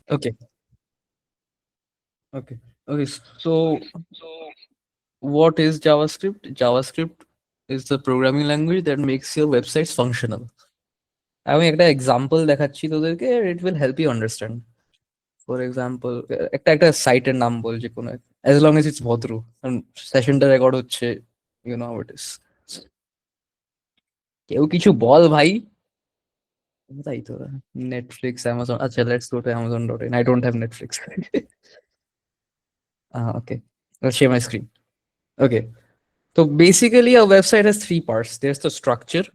Okay. Okay. Okay. So, what is JavaScript? JavaScript is the programming language that makes your websites functional. আমি একটা example দেখাচ্ছি তোদেরকে, it will help you understand. For example, একটা একটা সাইটের নাম বল যে কোনো, as long as it's ভদ্র, কারণ সেশনটা রেকর্ড হচ্ছে, you know how it is. কেউ কিছু বল ভাই। তাই তো, নেটফ্লিক্স, অ্যামাজন, আচ্ছা let's go to amazon.in. I don't have Netflix. Okay, let's share my screen. Okay, so basically a website has three parts. There's the structure,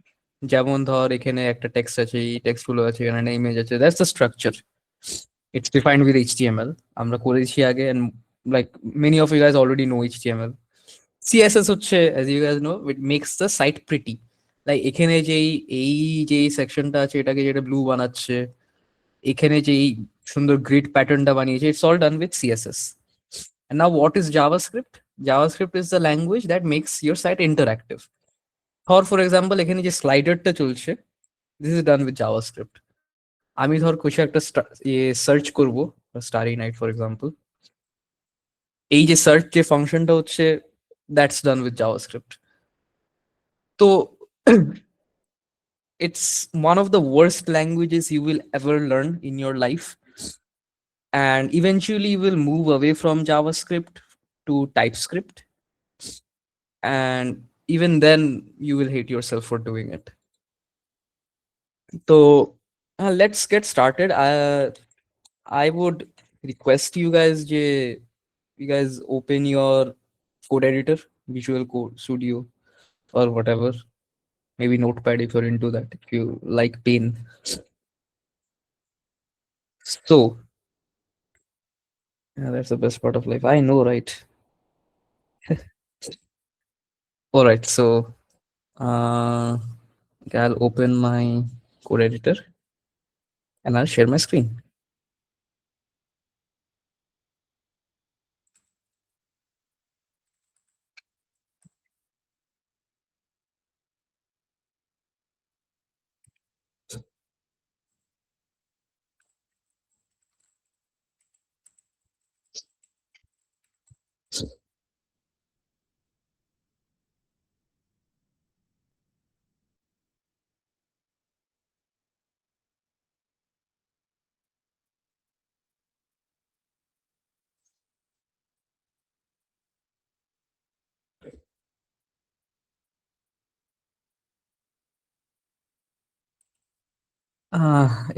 যেমন ধর এখানে একটা টেক্সট আছে, এই টেক্সট গুলো আছে, এখানে একটা ইমেজ আছে, that's the structure. It's defined with HTML. আমরা করেছি আগে, and like many of you guys already know HTML. CSS হচ্ছে, as you guys know, it makes the site pretty. Like এখানে যেই এই যে সেকশনটা আছে এটাকে যেটা ব্লু বানাচ্ছে, এখানে যেই সুন্দর গ্রিড প্যাটার্নটা বানিয়েছে, it's all done with CSS. And now what is JavaScript? JavaScript is the language that makes your site interactive. For example, এখানে যে স্লাইডারটা চলছে, this is done with JavaScript. আমি ধর কিছু একটা সার্চ করব, স্টারি নাইট ফর এক্সাম্পল, এই যে সার্চ যে ফাংশনটা হচ্ছে, দ্যাটস ডান উইথ জাভাস্ক্রিপ্ট। তো it's one of the worst languages you will ever learn in your life, and eventually you will move away from JavaScript to TypeScript, and even then you will hate yourself for doing it. So let's get started. I would request you guys, you guys open your code editor, Visual Code Studio, or whatever. Maybe Notepad if you're into that, if you like pain. So, yeah, that's the best part of life. I know, right? All right. So, okay, I'll open my code editor and I'll share my screen.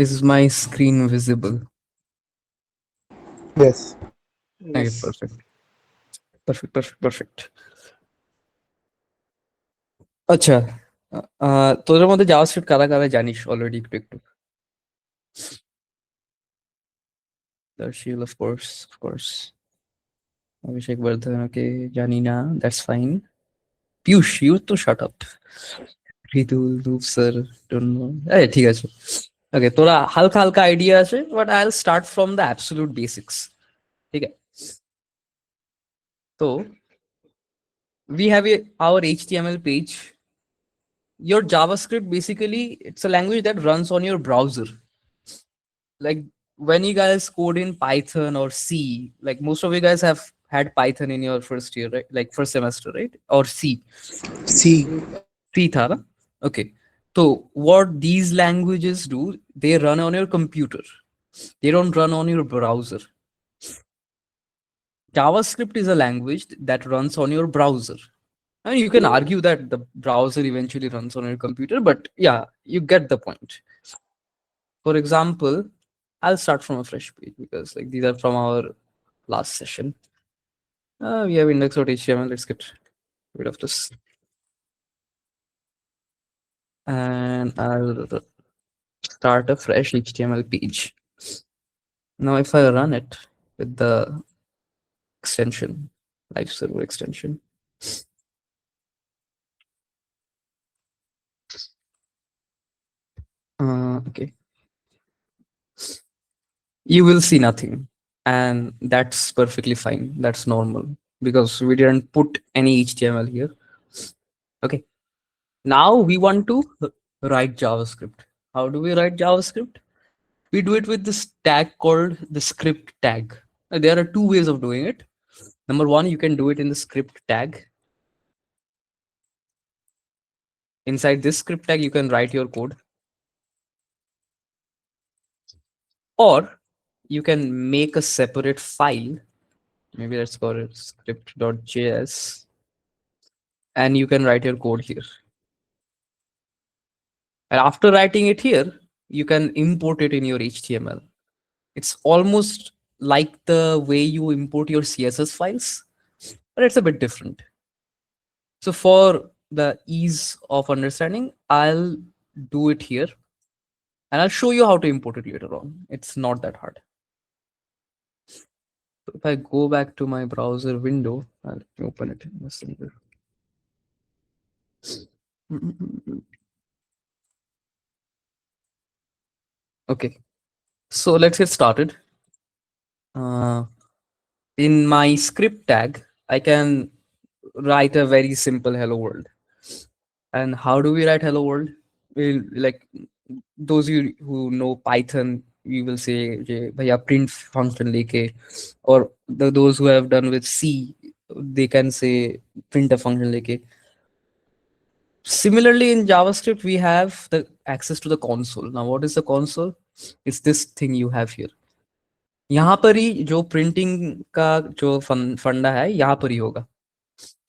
Is my screen visible? Yes. Okay, Yes. perfect. Perfect. আচ্ছা, তোদের মধ্যে JavaScript কারা কারা জানিস already একটু একটু? Darshil, of course. অভিষেক বর্ধন, ওকে, জানি না, দ্যাটস ফাইন. পিয়ুষ, ইউ তো শাট আপ. রিতুল, রূপ স্যার, ডোন্ট নো. ঠিক আছে, ওকে, তোরা হালকা হালকা আইডিয়া আছে, but I will start from the absolute basics, ঠিক আছে? তো we have our HTML page. Your JavaScript, basically it's a language that runs on your browser. Like when you guys code in Python or C, like most of you guys have had Python in your first year, right? Like first semester, right? Or C. C. C tha na? Okay. So what these languages do, they run on your computer. They don't run on your browser. JavaScript is a language that runs on your browser. I mean, you can argue that the browser eventually runs on your computer, but yeah, you get the point. For example, I'll start from a fresh page because like these are from our last session. We have index.html. Let's get rid of this. And I'll start a fresh HTML page. Now, if I run it with the extension, live server extension, okay, you will see nothing. And that's perfectly fine. That's normal because we didn't put any HTML here. Okay. Now we want to write JavaScript. How do we write JavaScript? We do it with this tag called the script tag. There are two ways of doing it. Number one, you can do it in the script tag. Inside this script tag, you can write your code, or you can make a separate file. Maybe let's call it script.js, and you can write your code here. And after writing it here, you can import it in your HTML. It's almost like the way you import your CSS files, but it's a bit different. So for the ease of understanding, I'll do it here and I'll show you how to import it later on. It's not that hard. So if I go back to my browser window, I'll open it in Messenger. Okay, so let's get started. In my script tag, I can write a very simple hello world. And how do we write hello world? We'll like those you who know Python, we will say bhaiya print function leke, or those who have done with C, they can say print a function leke. Similarly, in JavaScript, we have the access to the console. Now, what is the console? It's this thing you have here. यहाँ पर ही जो printing का जो फंडा है यहाँ पर ही होगा,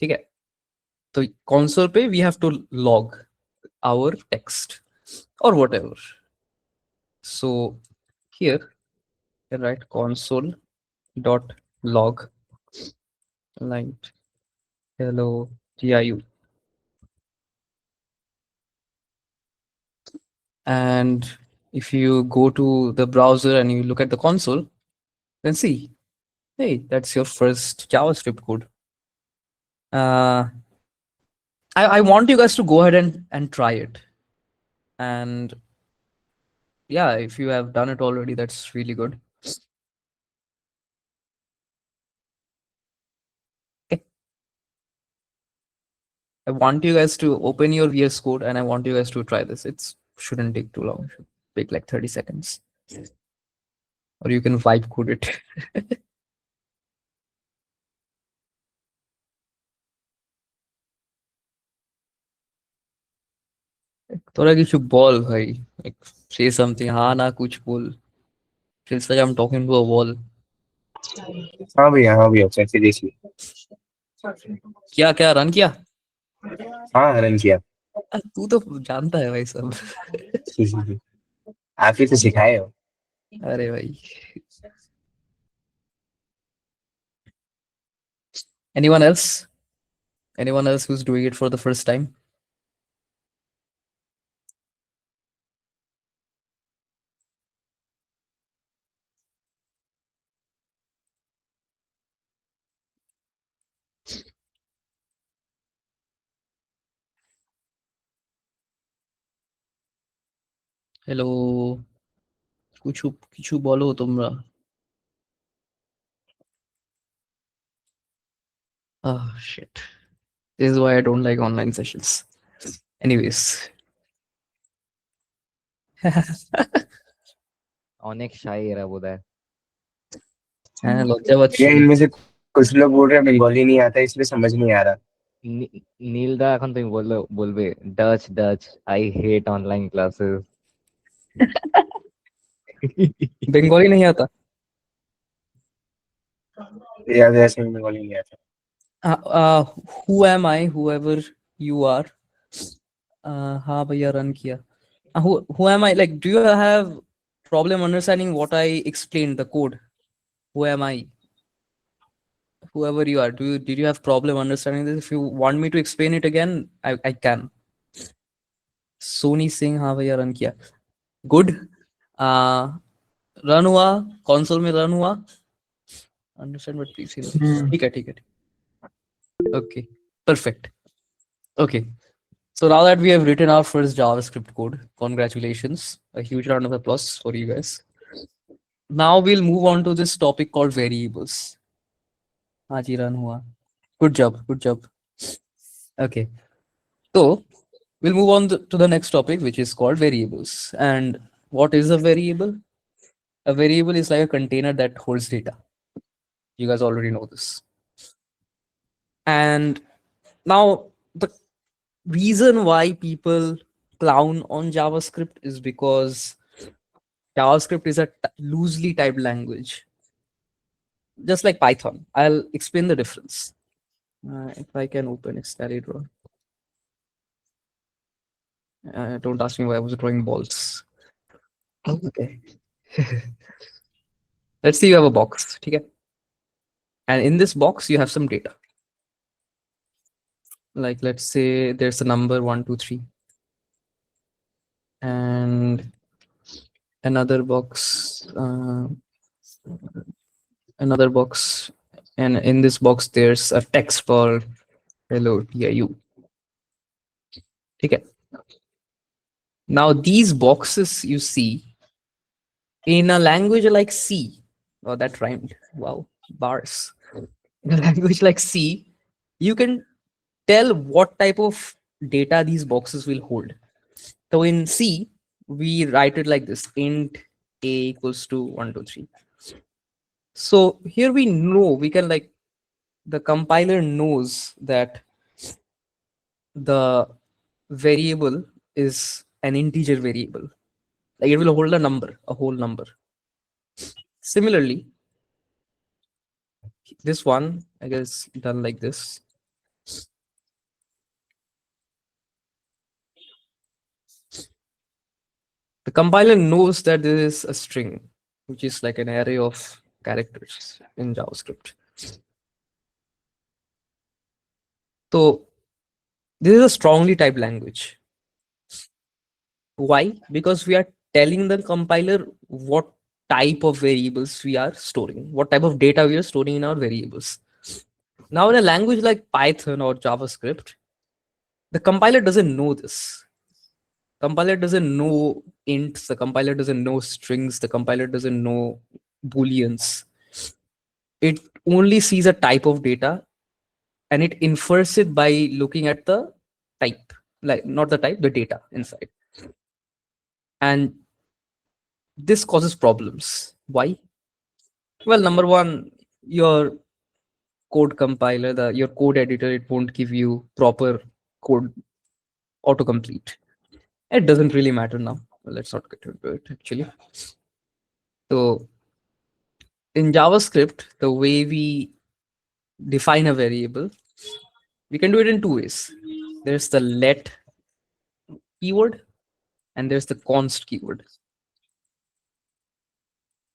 ठीक है? तो console पे we have to log our text or whatever. So here, you can write console dot log line hello diu, and if you go to the browser and you look at the console, then see, hey, that's your first JavaScript code. I want you guys to go ahead and try it. And yeah, if you have done it already, that's really good. Okay. I want you guys to open your VS Code and I want you guys to try this. It shouldn't take too long. It should take like 30 seconds. Or you can vibe code it. তোরা কিছু বল ভাই, like say something, हाँ ना कुछ बोल. Feels like I'm talking to a wall. हाँ भैया seriously. क्या क्या रन किया? हाँ रन किया। तू तो जानता है भाई सब. आप ही तो सिखाए हो। अरे भाई. Anyone else? Anyone else who's doing it for the first time? Hello. কিছু কিছু বলো তোমরা. Oh shit. This is why I don't like online sessions. Anyways. অনেক শাই এরা বোধহয়। হ্যাঁ লজ্জা পাচ্ছি. भैया इनमें से कुछ लोग बोल रहे हैं बंगाली नहीं आता इसलिए समझ नहीं आ रहा। নীলদা এখন তুমি বলবে ডাচ ডাচ, I hate online classes. Bengali नहीं आता. याद ऐसे में बंगाली नहीं आता। Who am I? Whoever you are. हाँ भैया रन किया. Who am I? Like, do you have problem understanding what I explained, the code? Who am I? Whoever you are, did you have problem understanding this? If you want me to explain it again, I can. Sony Singh, हाँ भैया run किया. Good. Run हुआ, console में run हुआ. Understand but please ठीक है ठीक है. Okay, perfect. Okay, so now that we have written our first JavaScript code, congratulations, a huge round of applause for you guys. Now we'll move on to this topic called variables. हाँ जी run हुआ. Good job, good job. Okay, so we'll move on to the next topic, which is called variables. And what is a variable? A variable is like a container that holds data. You guys already know this. And now the reason why people clown on JavaScript is because JavaScript is a loosely typed language, just like Python. I'll explain the difference. If I can open Excalibur. Don't ask me why I was drawing balls. Okay. Let's say you have a box, okay? And in this box, you have some data. Like, let's say there's a number 1, 2, 3. And another box, another box. And in this box, there's a text called hello, TIU. Okay. Now, these boxes you see in a language like C. Oh, that rhymed. Wow, bars. In a language like C, you can tell what type of data these boxes will hold. So in C, we write it like this: int a equals to 1, 2, 3. So here we know we can like the compiler knows that the variable is an integer variable. Like it will hold a number, a whole number. Similarly, this one, I guess, done like this. The compiler knows that this is a string, which is like an array of characters in JavaScript. So this is a strongly typed language. Why? Because we are telling the compiler what type of variables we are storing, what type of data we are storing in our variables. Now, in a language like Python or JavaScript, the compiler doesn't know this. Compiler doesn't know ints, the compiler doesn't know strings, the compiler doesn't know booleans. It only sees a type of data and it infers it by looking at the type, like not the type, the data inside. And this causes problems. Why? Well, number one, your code compiler, your code editor, it won't give you proper code autocomplete. It doesn't really matter now. Well, let's not get into it actually. So in JavaScript, the way we define a variable, we can do it in two ways. There's the let keyword and there's the const keyword.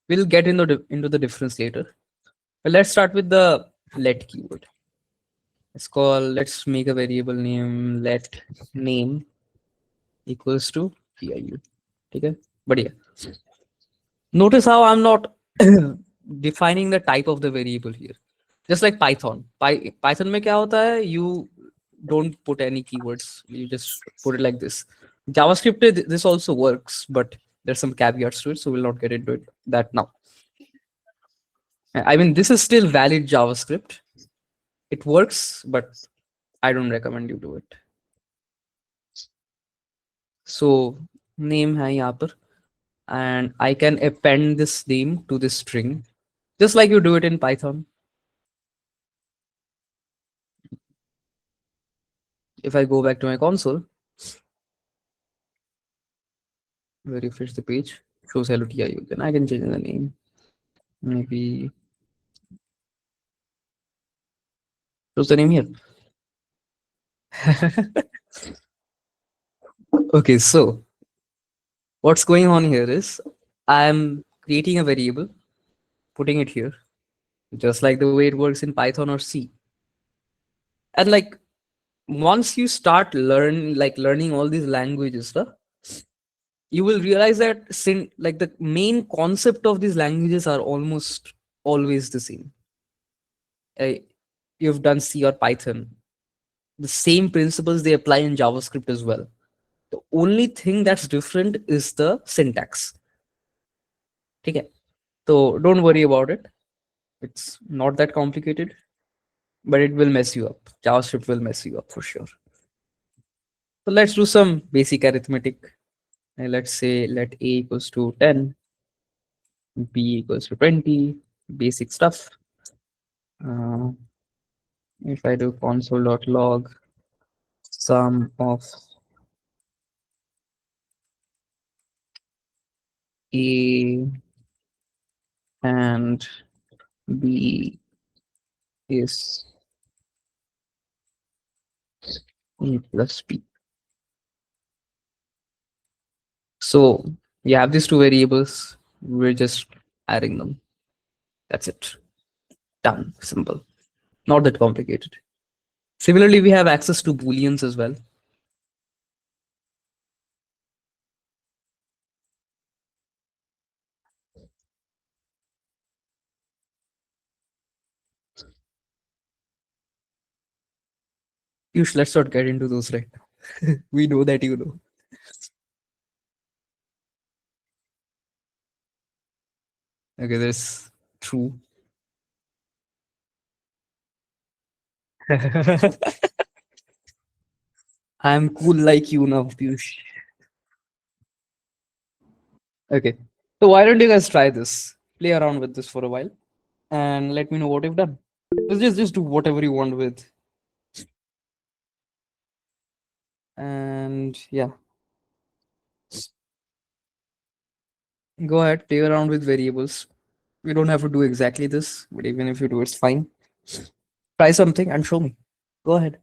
We'll get into the difference later. But let's start with the let keyword. Let's make a variable name let name equals to PIU. Okay? But yeah, notice how I'm not defining the type of the variable here. Just like Python. Python में क्या होता है? You don't put any keywords. You just put it like this. JavaScript, this also works, but there's some caveats to it, so we'll not get into that now. I mean, this is still valid JavaScript. It works, but I don't recommend you do it. So name है यहाँ पर, and I can append this name to this string, just like you do it in Python. If I go back to my console, where you refresh the page, shows hello TIU, then I can change the name. Maybe shows the name here. Okay, so what's going on here is I'm creating a variable, putting it here, just like the way it works in Python or C. And like once you start learning all these languages, you will realize that like the main concept of these languages are almost always the same. You've done C or Python. The same principles they apply in JavaScript as well. The only thing that's different is the syntax. Okay. So don't worry about it. It's not that complicated, but it will mess you up. JavaScript will mess you up for sure. So let's do some basic arithmetic. And let's say let a equals to 10 b equals to 20, basic stuff. If I do console.log sum of a and b is a plus b. So you have these two variables, we're just adding them. That's it. Done. Simple. Not that complicated. Similarly, we have access to booleans as well. Let's not get into those right now. We know that you know. Okay, there's true. I'm cool like you now, Piyush. Okay. So why don't you guys try this? Play around with this for a while and let me know what you've done. Just do whatever you want with. And yeah, go ahead, play around with variables. We don't have to do exactly this, but even if you do, it's fine. Try something and show me. Go ahead.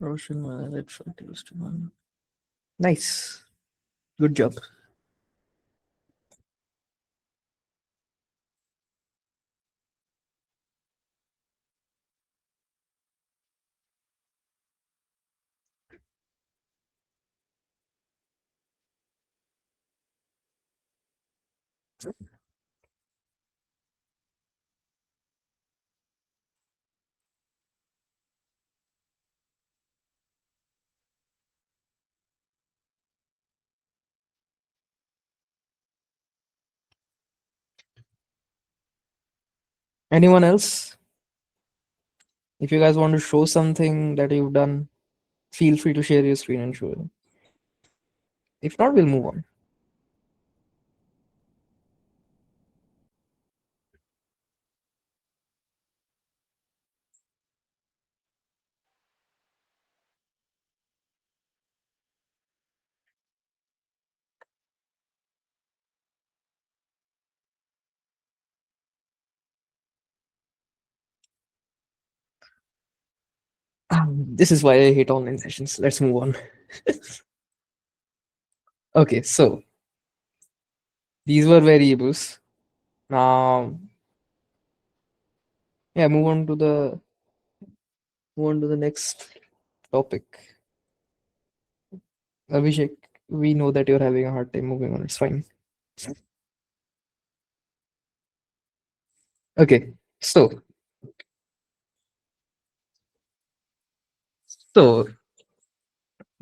Roshan, nice. Good job. Anyone else? If you guys want to show something that you've done, feel free to share your screen and show it. If not, we'll move on. This is why I hate online sessions. Let's move on. Okay, so these were variables. Now, yeah, move on to the next topic. Abhishek, we know that you're having a hard time moving on. It's fine. Okay, so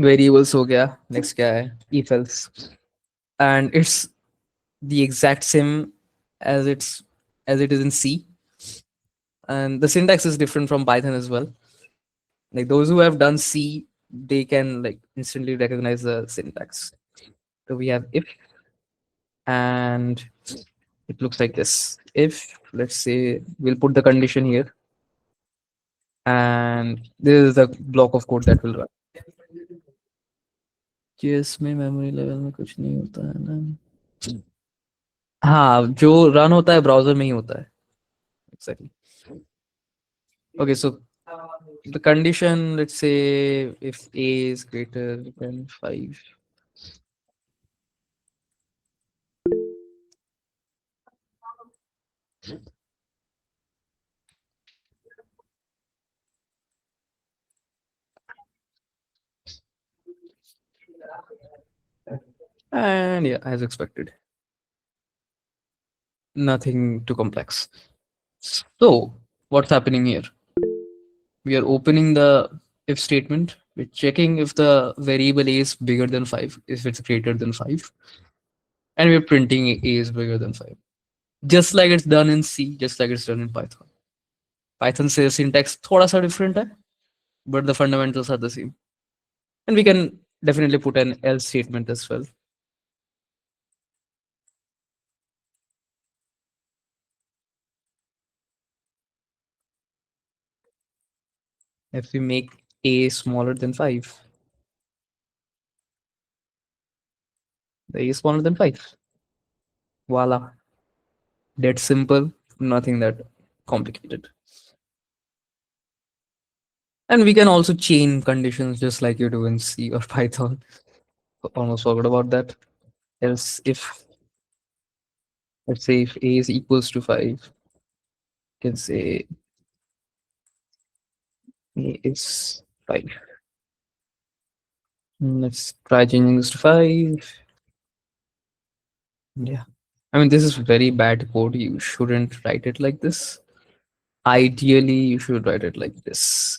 variables हो गया. Next क्या है? If else, and it's the exact same as it is in C, and the syntax is different from Python as well. Like those who have done C, they can like instantly recognize the syntax. So we have if, and it looks like this. If, let's say, we'll put the condition here, and this is the block of code that will run. JS में memory level में कुछ नहीं होता है ना। हाँ, जो run होता है ब्राउजर में ही होता है। Exactly. Okay, so the condition, let's say if a is greater than 5. And yeah, as expected, nothing too complex. So what's happening here? We are opening the if statement. We're checking if the variable a is bigger than 5, if it's greater than 5, and we're printing a is bigger than 5. Just like it's done in C, just like it's done in Python. Python says syntax thoda sa different hai, but the fundamentals are the same. And we can definitely put an else statement as well. If we make a smaller than 5, the a is smaller than 5. Voila. That simple, nothing that complicated. And we can also chain conditions just like you do in C or Python. Almost forgot about that. Else, if let's say if a is equals to 5, you can say a is 5. Let's try changing this to 5. Yeah. I mean, this is very bad code. You shouldn't write it like this. Ideally, you should write it like this.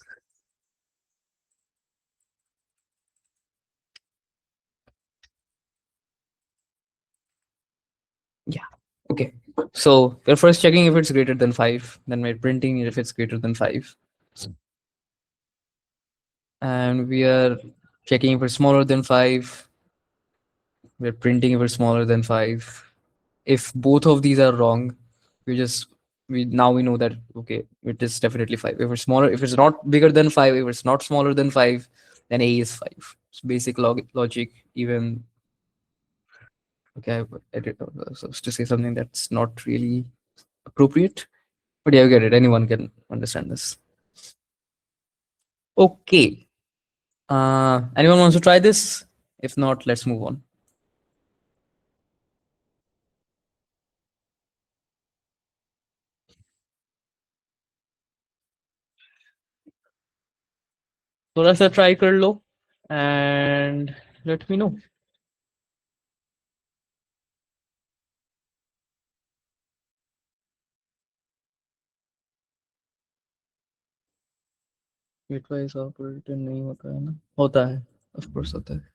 Yeah. Okay. So we're first checking if it's greater than 5, then we're printing if it's greater than 5. And we are checking if it's smaller than 5. We're printing if it's smaller than 5. If both of these are wrong, we now we know that okay, it is definitely 5. If it's smaller, if it's not bigger than 5, if it's not smaller than 5, then a is 5. It's basic logic. Even okay, to say something that's not really appropriate, but yeah, you get it. Anyone can understand this. Okay. Anyone wants to try this? If not, let's move on. थोड़ा सा try कर लो and let me know. Bitwise operator नहीं होता है ना? होता है, of course होता है.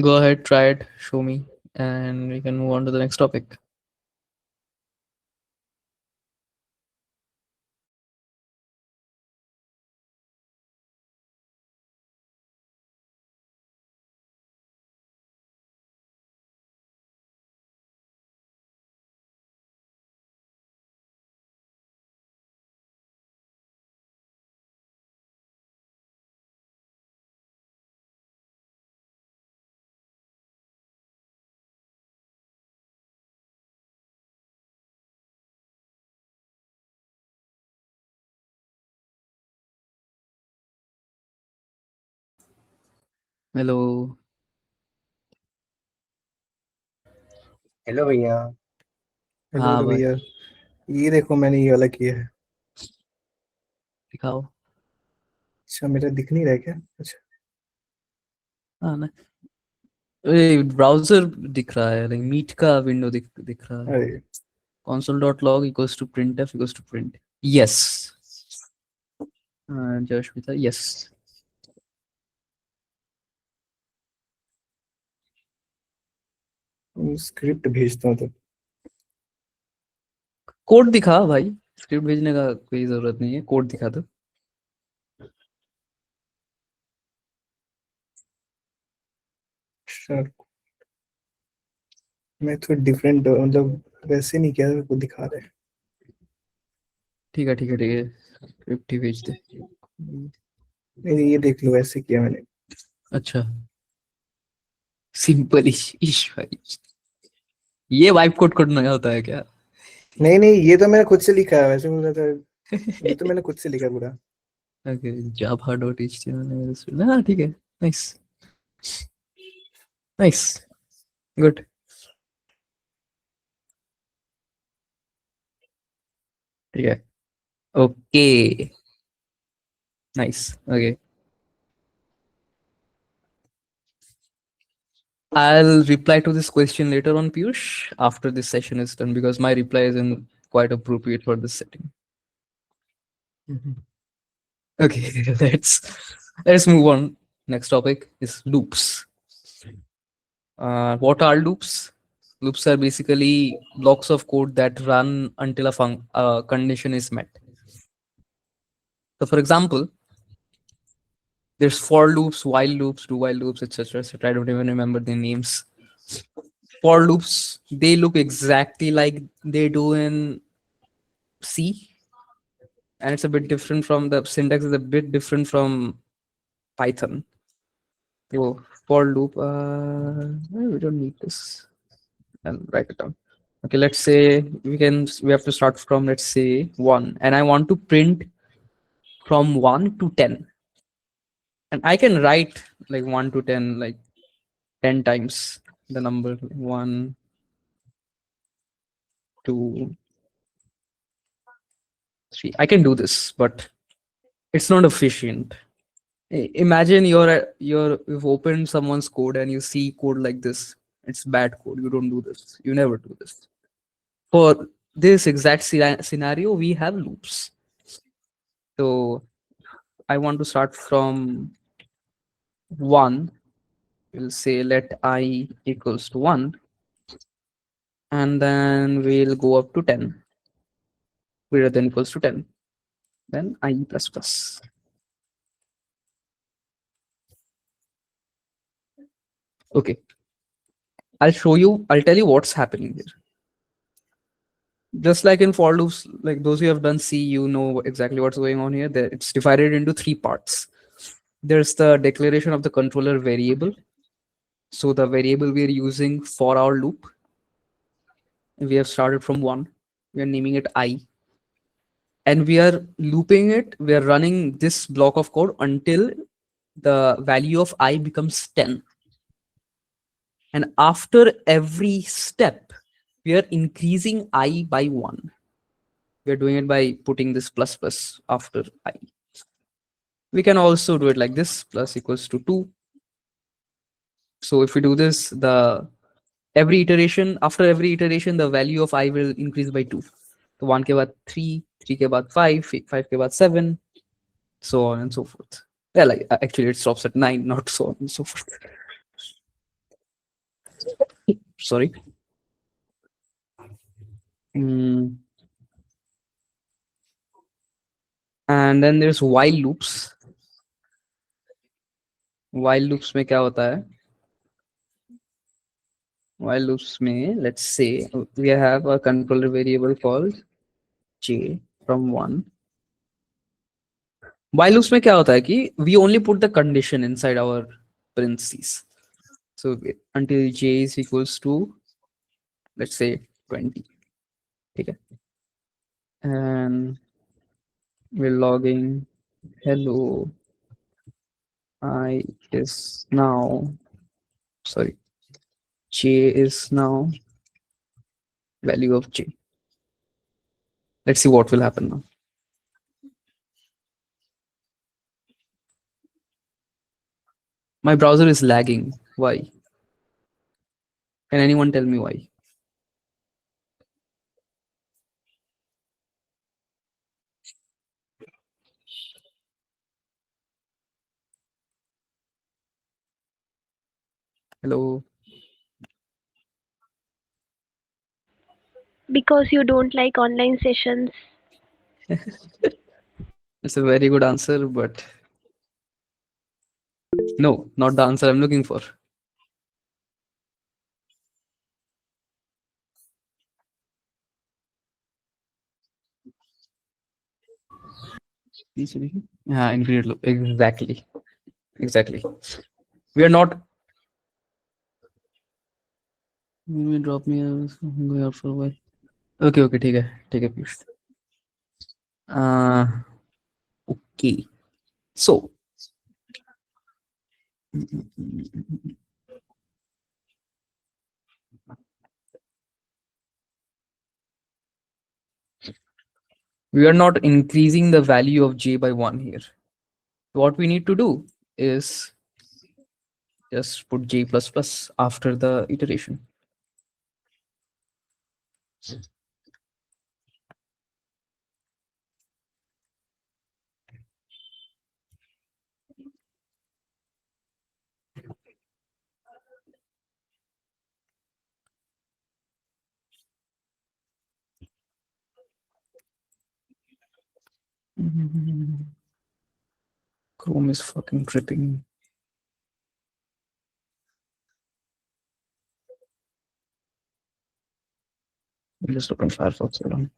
Go ahead, try it, show me, and we can move on to the next topic. Hello. Hello भैया। हेलो हाँ हेलो भाई, भैया। ये देखो मैंने ये वाला किया है। दिखाओ. अच्छा मेरा दिख नहीं रहा है क्या? अच्छा हाँ ना, ब्राउजर दिख रहा है, लाइक मीट का विंडो दिख रहा है. अरे console.log equals to printf equals to print. Yes. Jashmita, yes. Script भेजता हूँ तो। कोड दिखा भाई, स्क्रिप्ट भेजने का कोई जरूरत नहीं है, कोड दिखा दो. Sure. मैं तो डिफरेंट मतलब वैसे नहीं किया मेरे को दिखा रहे हैं। ठीक है ठीक है ठीक है, 50 भेज दे। नहीं ये देख लो ऐसे किया मैंने। अच्छा, सिंपल इश भाई, ये वाइप कोड करना होता है क्या? नहीं नहीं ये तो मैंने खुद से लिखा है वैसे बोला था, ये तो मैंने खुद से लिखा पूरा। ओके, java.html, हाँ ठीक है, नाइस नाइस, गुड। ठीक है, okay, nice, okay. I'll reply to this question later on, Piyush, after this session is done, because my reply isn't quite appropriate for this setting. Okay, let's move on. Next topic is loops. What are loops? Loops are basically blocks of code that run until a condition is met. So, for example, there's for loops, while loops, do while loops, etc., etc. I don't even remember the names. For loops, they look exactly like they do in C, and it's a bit different from the syntax is a bit different from Python. So for loop, we don't need this. And write it down. Okay, let's say we have to start from, let's say, 1, and I want to print from 1 to 10, and I can write like 1 to 10 like 10 times the number 1, 2, 3. I can do this, but it's not efficient. Imagine you've opened someone's code and you see code like this. It's bad code. You don't do this. You never do this. For this exact scenario, we have loops. So I want to start from 1. We'll say let I equals to 1, and then we'll go up to 10, greater than equals to 10, then I plus plus. Okay, I'll tell you what's happening here. Just like in for loops, like those who have done C, you know exactly what's going on here. It's divided into 3 parts. There's the declaration of the controller variable. So the variable we are using for our loop, we have started from 1. We are naming it I. And we are looping it. We are running this block of code until the value of I becomes 10. And after every step, we are increasing I by 1. We are doing it by putting this plus plus after I. We can also do it like this, plus equals to 2. So if we do this, after every iteration, the value of I will increase by 2. So 1 ke baad 3, 3 ke baad 5, 5 ke baad 7, so on and so forth. Yeah, like actually it stops at 9, not so on and so forth. Sorry. And then there's while loops. While loops में क्या होता है? While loops में, let's say we have a controller variable called j from 1. While loops में क्या होता है कि we only put the condition inside our parentheses. So until j is equals to, let's say, 20. Okay. And we're logging hello I is now, sorry, j is now value of j. Let's see what will happen now. My browser is lagging. Why? Can anyone tell me why? Hello. Because you don't like online sessions. It's a very good answer, but no, not the answer I'm looking for. Yeah, infinite loop. Exactly. Exactly. We are not. You drop me. I'm going out for a while. Okay, okay, take it, please. Okay. So, we are not increasing the value of j by 1 here. What we need to do is just put j plus plus after the iteration. Chrome is fucking tripping. I'm just open Firefox. Hold on.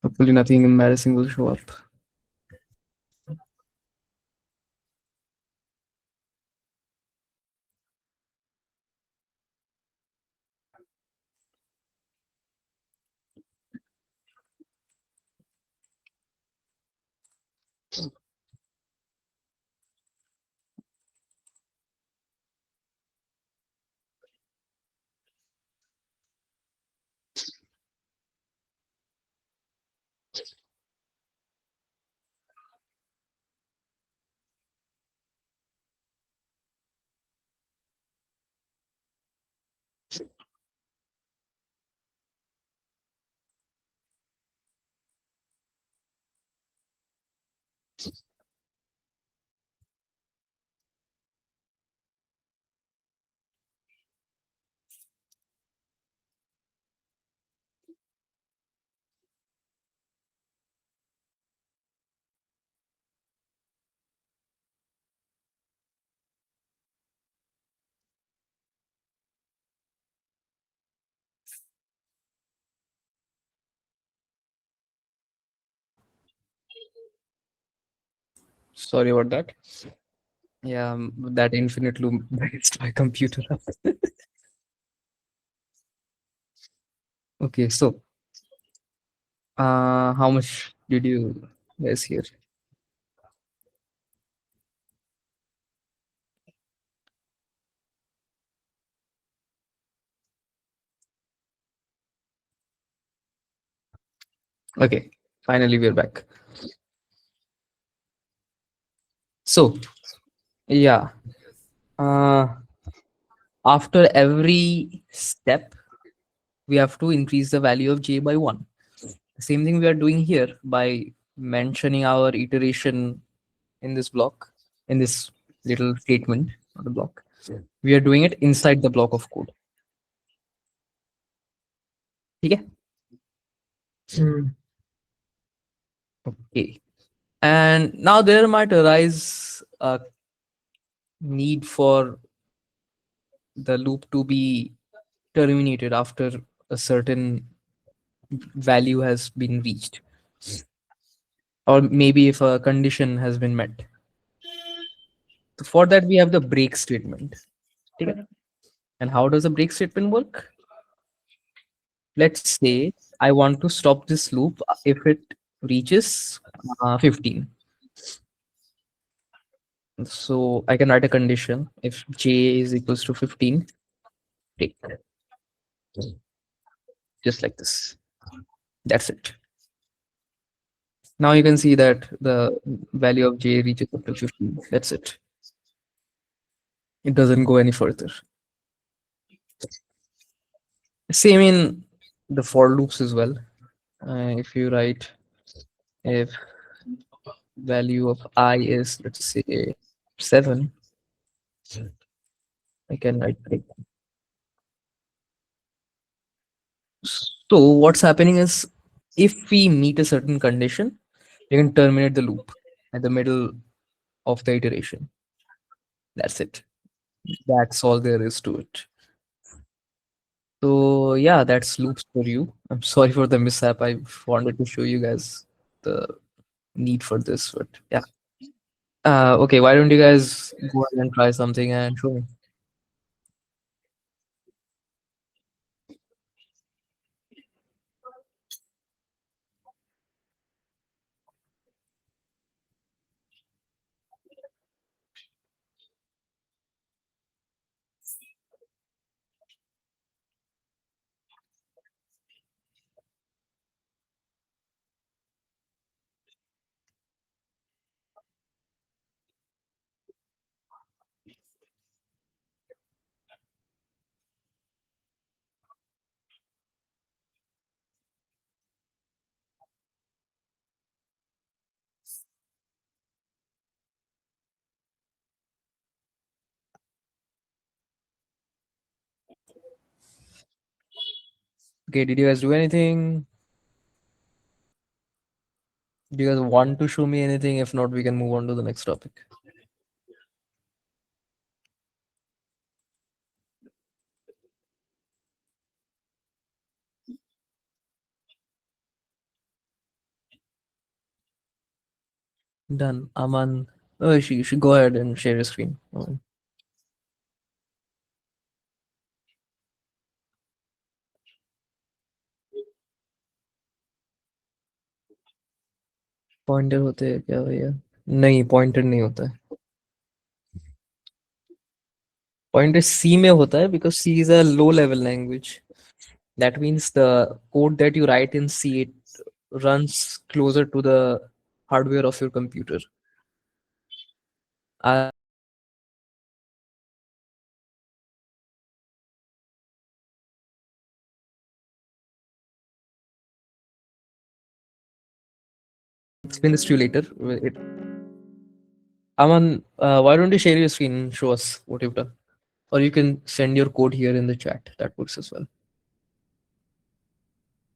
Hopefully nothing embarrassing will show up. Sorry about that. Yeah, that infinite loop breaks my computer up. Okay, so how much did you guys hear? Okay, finally we're back. So yeah, uh, after every step, we have to increase the value of j by 1. Same thing we are doing here by mentioning our iteration in this block, in this little statement, not a block. We are doing it inside the block of code. Okay. Okay. And now there might arise a need for the loop to be terminated after a certain value has been reached, or maybe if a condition has been met. So for that, we have the break statement. Okay. And how does a break statement work? Let's say I want to stop this loop if it reaches 15. So I can write a condition if j is equals to 15, break, just like this. That's it. Now you can see that the value of j reaches up to 15. That's it. It doesn't go any further. Same in the for loops as well. If you write if value of I is, let's say, 7, I can write break. So what's happening is if we meet a certain condition, we can terminate the loop at the middle of the iteration. That's it. That's all there is to it. So yeah, that's loops for you. I'm sorry for the mishap. I wanted to show you guys the need for this, but yeah. Okay, why don't you guys go ahead and try something and show me? Okay, did you guys do anything? Do you guys want to show me anything? If not, we can move on to the next topic. Done. Aman. Oh, you should go ahead and share your screen. Pointer होते हैं क्या भैया? नहीं, pointer नहीं होता है. Pointer C में होता है because C is a low level language. That means the code that you write in C, it runs closer to the hardware of your computer. Explain this to you later. Aman, why don't you share your screen and show us what you've done? Or you can send your code here in the chat. That works as well.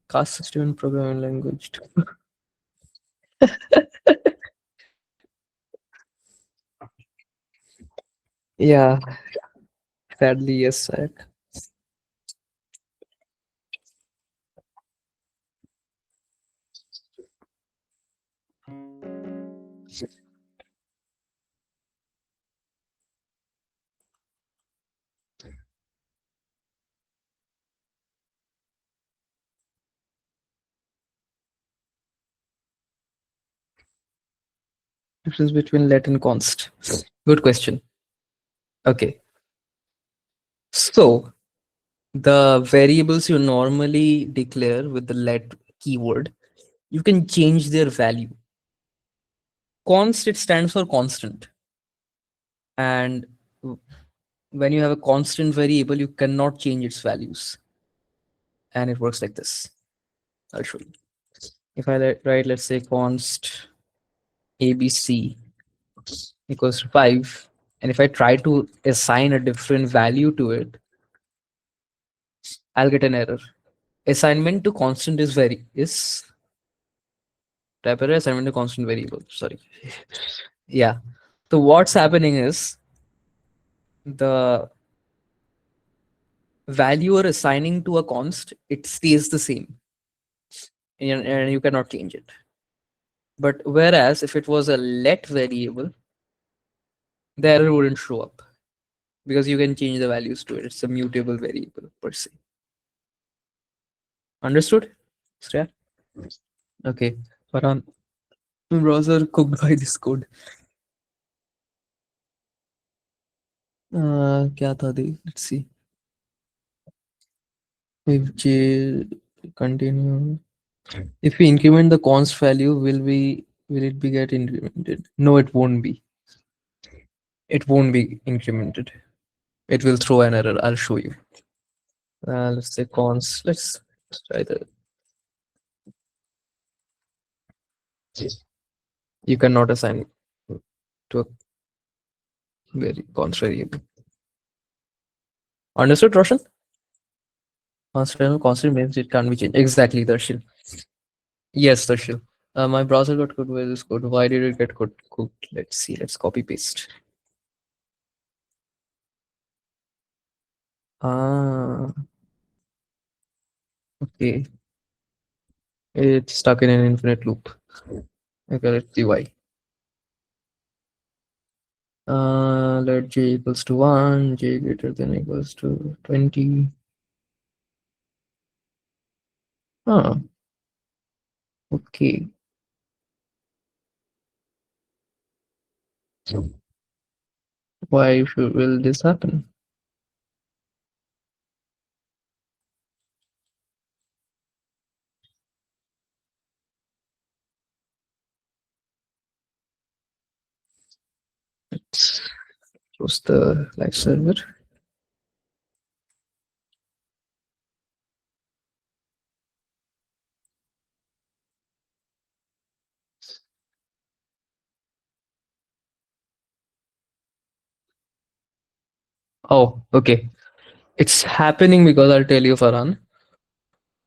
Caste system and programming language. Yeah, sadly, yes, sir. Difference between let and const. Good question. Okay. So the variables you normally declare with the let keyword, you can change their value. Const, it stands for constant. And when you have a constant variable, you cannot change its values. And it works like this. I'll show you. If I write, let's say const ABC equals to 5, and if I try to assign a different value to it, I'll get an error. Assignment to constant is type error, assignment to constant variable. Sorry. Yeah. So what's happening is the value you're assigning to a const, it stays the same, and you cannot change it. But whereas if it was a let variable, the error wouldn't show up because you can change the values to it. It's a mutable variable per se. Understood? Shreya? Okay. Farhan, browser cooked by this code. क्या था दे? Let's see. If J continue, if we increment the const value, will it be get incremented? No, it won't be. It won't be incremented. It will throw an error. I'll show you. Let's say const. Let's try that. You cannot assign to a very const variable. Understood, Roshan? Constant means it can't be changed. Exactly, Darshil. Yes, Darshil. My browser got cooked by this code. Why did it get cooked? Let's see. Let's copy paste. Ah, okay. It's stuck in an infinite loop. Okay, let's see why. Let j equals to 1, j greater than equals to 20. Ah, okay. Why will this happen? Let's close the live server. Oh, okay. It's happening because I'll tell you, Farhan.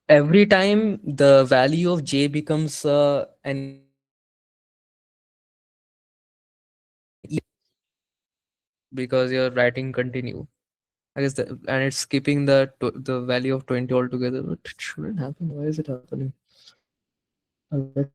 Every time the value of j becomes an because you're writing continue. I guess and it's skipping the value of 20 altogether, but it shouldn't happen. Why is it happening? Let's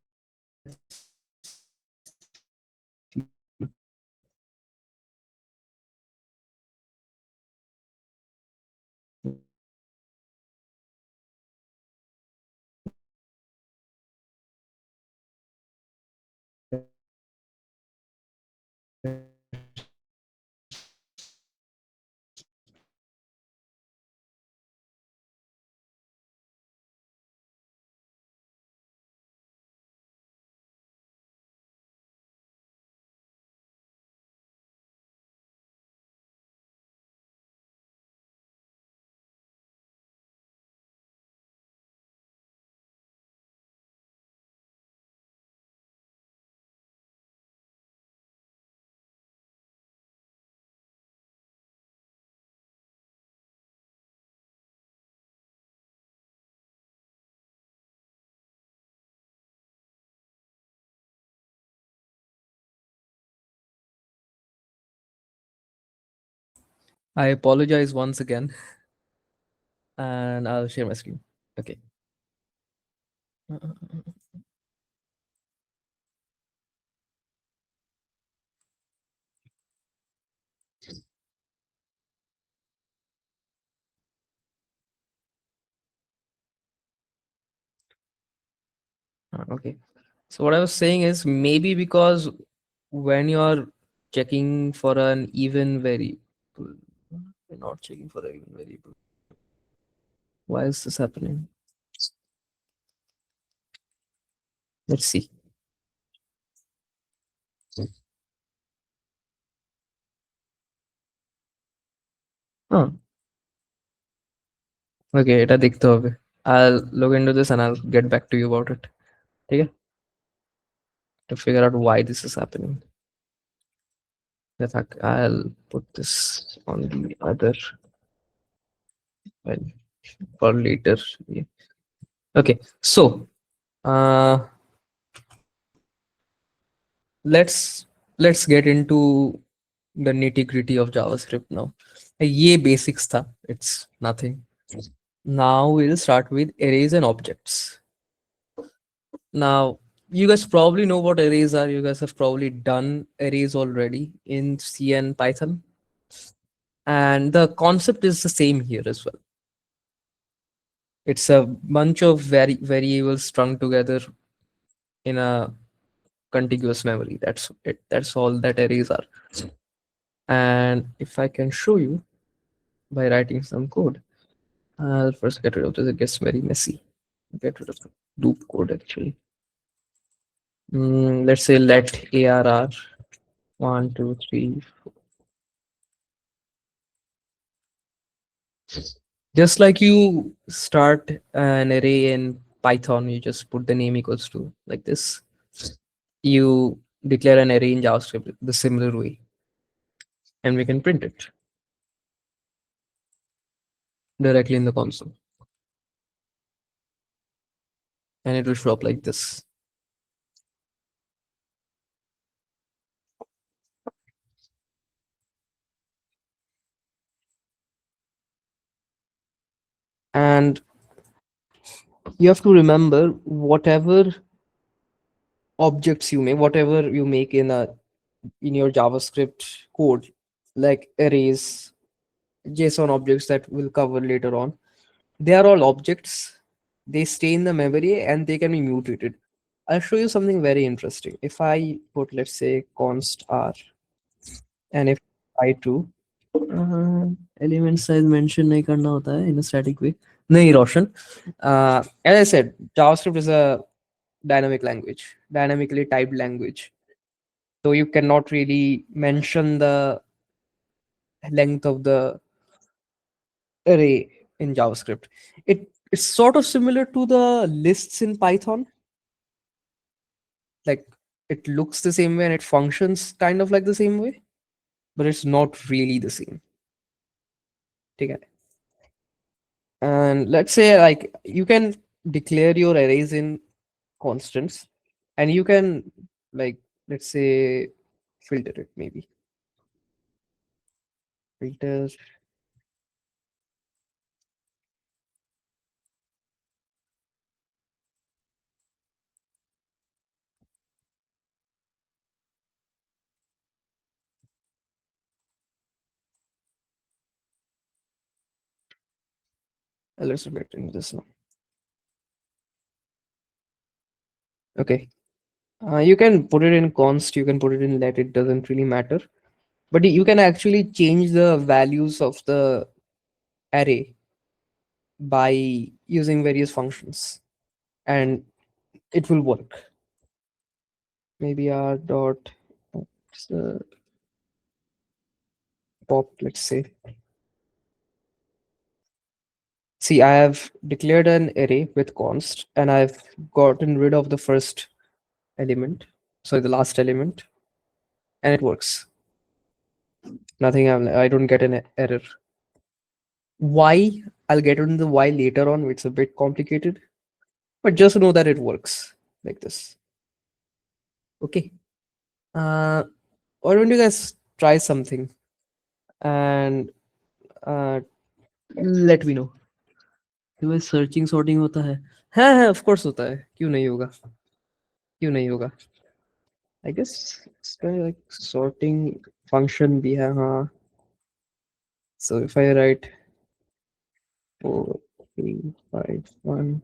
I apologize once again, and I'll share my screen. Okay. Okay. So what I was saying is maybe because when you're checking for an even variable, you're not checking for an even variable. Why is this happening? Let's see. Huh. Okay, এটা দেখতে হবে. I'll look into this and I'll get back to you about it. Okay? To figure out why this is happening. I'll put this on the other well, for later. Yeah. Okay, so uh, let's get into the nitty gritty of JavaScript now. ये basics था. It's nothing. Now we'll start with arrays and objects. Now, you guys probably know what arrays are. You guys have probably done arrays already in C and Python. And the concept is the same here as well. It's a bunch of variables strung together in a contiguous memory. That's it. That's all that arrays are. And if I can show you by writing some code, I'll first get rid of this. It gets very messy. Get rid of the loop code actually. Let's say let arr 1, 2, 3. Just like you start an array in Python, you just put the name equals to like this. You declare an array in JavaScript the similar way, and we can print it directly in the console. And it will show up like this. And you have to remember whatever objects you make, whatever you make in your JavaScript code, like arrays, JSON objects that we'll cover later on. They are all objects. They stay in the memory and they can be mutated. I'll show you something very interesting. If I put, let's say, const r, and if I do element size mention नहीं करना होता है in a static way. नहीं रोशन. As I said, JavaScript is a dynamic language, dynamically typed language. So you cannot really mention the length of the array in JavaScript. It's sort of similar to the lists in Python. Like it looks the same way and it functions kind of like the same way, but it's not really the same. Okay. And let's say like you can declare your arrays in constants, and you can, like, let's say, filter it, maybe filter. Let's reflect in this now. Okay. You can put it in const, you can put it in let, it doesn't really matter. But you can actually change the values of the array by using various functions, and it will work. Maybe r dot uh, pop, let's say. See, I have declared an array with const and I've gotten rid of the first element, sorry, the last element, and it works. Nothing, I don't get an error. Why? I'll get into the why later on. It's a bit complicated, but just know that it works like this. Okay. Why don't you guys try something and let me know. तुम्हें searching sorting होता है? हाँ of course होता है, क्यों नहीं होगा, क्यों नहीं होगा? I guess इसमें like sorting function भी है, हाँ. So if I write 4, 3, 5, 1,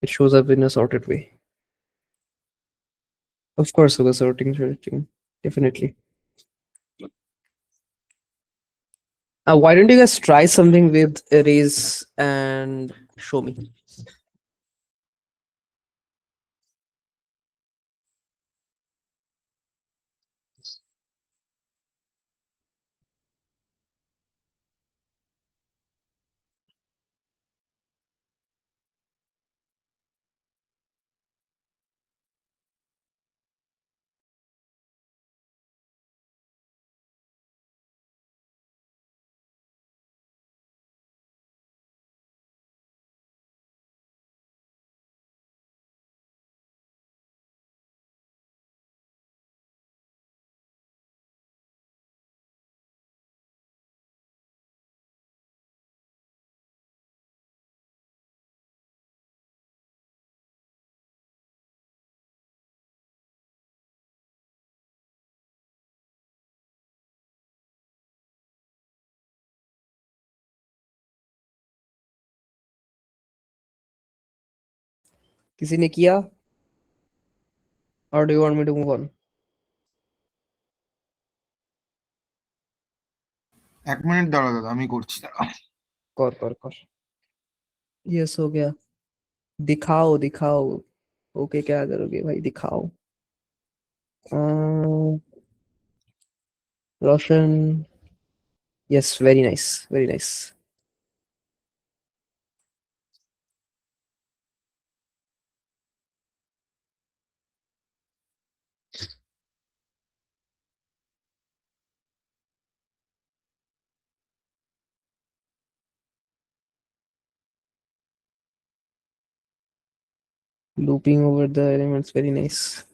it shows up in a sorted way. Of course, होगा sorting, definitely. Why don't you guys try something with arrays and show me? किसी ने किया? Or do you want me to move on? এক minute দাঁড়া দাদা, আমি করছি, দাঁড়া। कर यस हो गया. दिखाओ दिखाओ. ओके, क्या करोगे भाई, दिखाओ. Roshan. Yes, very nice, very nice. Looping over the elements, very nice.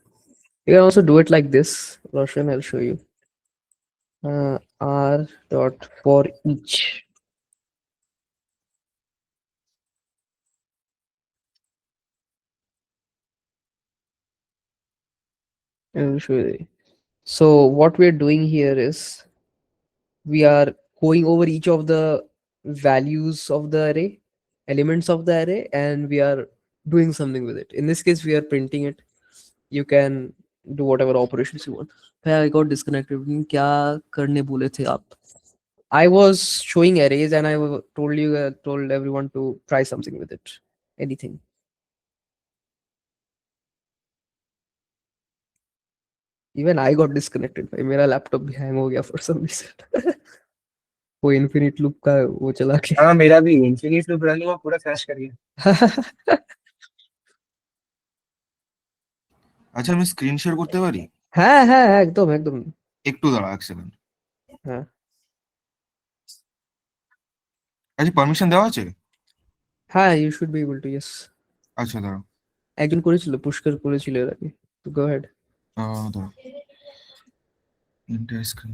You can also do it like this, Roshan. I'll show you. R dot for each. I'll show you. So what we're doing here is we are going over each of the values of the array, elements of the array, and we are doing something with it. In this case, we are printing it. You can do whatever operations you want. Hey, I got disconnected. क्या करने बोले थे आप? I was showing arrays and told everyone to try something with it. Anything. Even I got disconnected. भाई मेरा laptop भी hang हो गया for some reason. वो infinite loop का वो चला के. हाँ मेरा भी इन्फिनिट लूप रन हुआ पूरा क्रैश कर गया। আচ্ছা আমি স্ক্রিন শেয়ার করতে পারি? হ্যাঁ হ্যাঁ একদম একদম। একটু দাঁড়া এক সেকেন্ড। হ্যাঁ আচ্ছা পারমিশন দেওয়া আছে? হ্যাঁ you should be able to, yes. আচ্ছা দাঁড়া একজন করেছিল, পুষ্কর করেছিল এর আগে। তো go ahead. দাঁড়া ইন্টার স্ক্রিন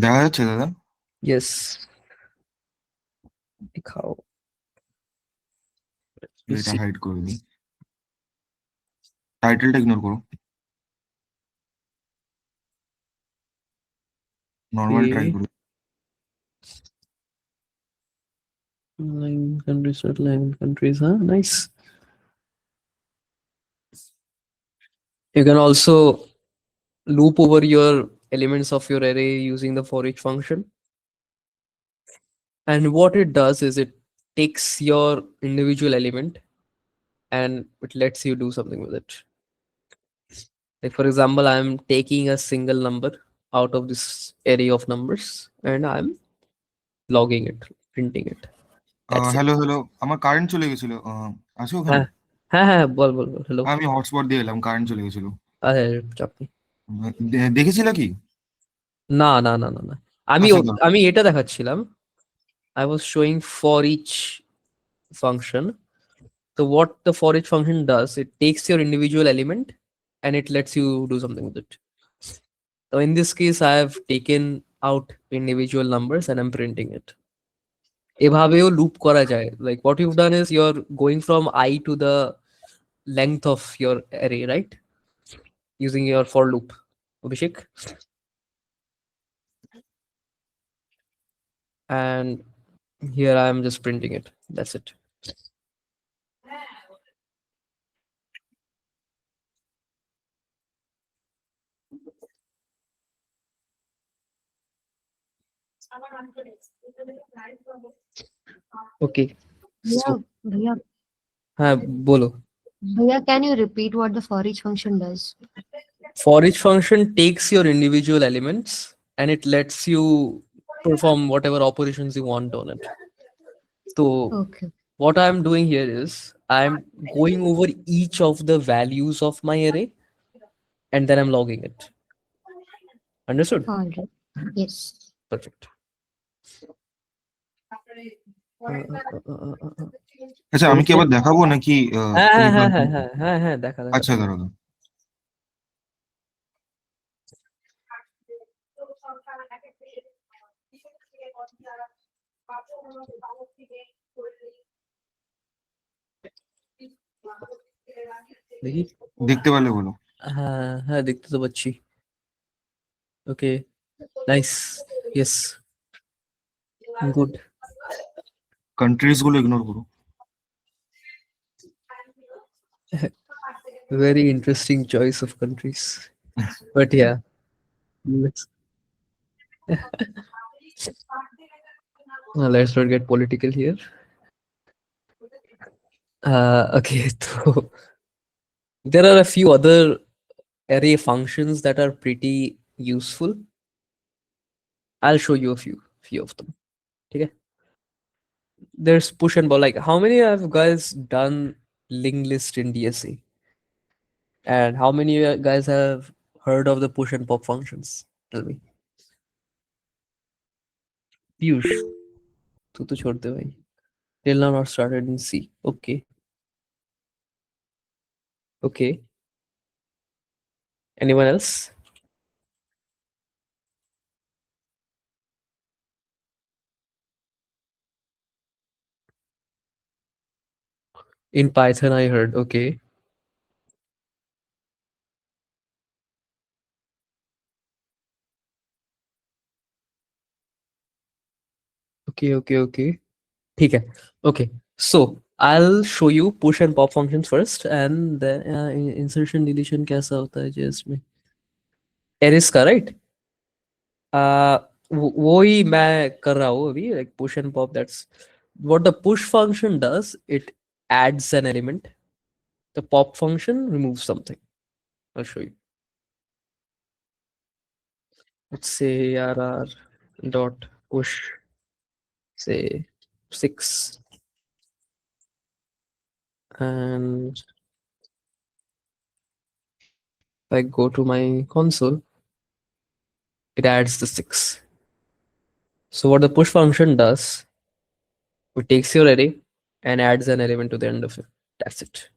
দেখা যাচ্ছে দাদা? Yes. দিখাও। এটা হাইড করে দিই, টাইটেলটা ইগনোর করো, নরমাল ট্রাই Okay. করো। 9 countries, 11 countries, huh? Nice. You can also loop over your elements of your array using the for each function. And what it does is it takes your individual element and it lets you do something with it. Like for example, I'm taking a single number out of this array of numbers and I'm logging it, printing it. That's it. Hello hello, আমার current চলে গেছিল, আছো ওখানে? হ্যাঁ হ্যাঁ হ্যাঁ বল বল বল hello. আমি hotspot দিয়ে এলাম, কারেন্ট চলে গেছিল। আরে চাপ নেই। দেখেছিলে কি? না না না না না আমি আচ্ছা দাঁড়াও। আমি এটা দেখাচ্ছিলাম। I was showing for each function. So what the for each function does, it takes your individual element and it lets you do something with it. So in this case, I have taken out individual numbers and I'm printing it. এভাবেও loop করা যায়. Like what you've done is you're going from I to the length of your array, right? Using your for loop. Abhishek. And here I am just printing it. That's it. Okay. So Bhaiya, হ্যাঁ বলো। Bhaiya, can you repeat what the for each function does? For each function takes your individual elements and it lets you perform whatever operations you want on it. So Okay, what I'm doing here is I'm going over each of the values of my array and then I'm logging it. Understood? all right. Yes. Perfect. আচ্ছা আমি কি আবার দেখাবো নাকি? হ্যাঁ তুমি হ্যাঁ continue হ্যাঁ করো? হ্যাঁ হ্যাঁ দেখা দেখা। আচ্ছা দাঁড়াও। দেখি। দেখতে পারলে বলো। হ্যাঁ হ্যাঁ দেখতে তো পাচ্ছি। Okay nice, yes good. Countries গুলো ইগনোর করো। Very interesting choice of countries. But yeah. Let's not get political here. Okay, so there are a few other array functions that are pretty useful. I'll show you a few of them. Okay. There's push and pop. Like, how many of you guys done linked list in DSA? And how many of you guys have heard of the push and pop functions? Tell me. Piyush, tu to chhod de bhai. Till now not started in C. Okay. Okay. Anyone else? In Python, I heard. Okay. Okay. ठीक है. Okay. So I'll show you push and pop functions first, and the insertion deletion कैसा होता है JS में? Arrays का, right? वो ही मैं कर रहा हूँ अभी, like push and pop. That's what the push function does. It adds an element. The pop function removes something. I'll show you. Let's say rr dot push, say 6, and if I go to my console, it adds the 6. So what the push function does, it takes your array and adds an element to the end of it. That's it.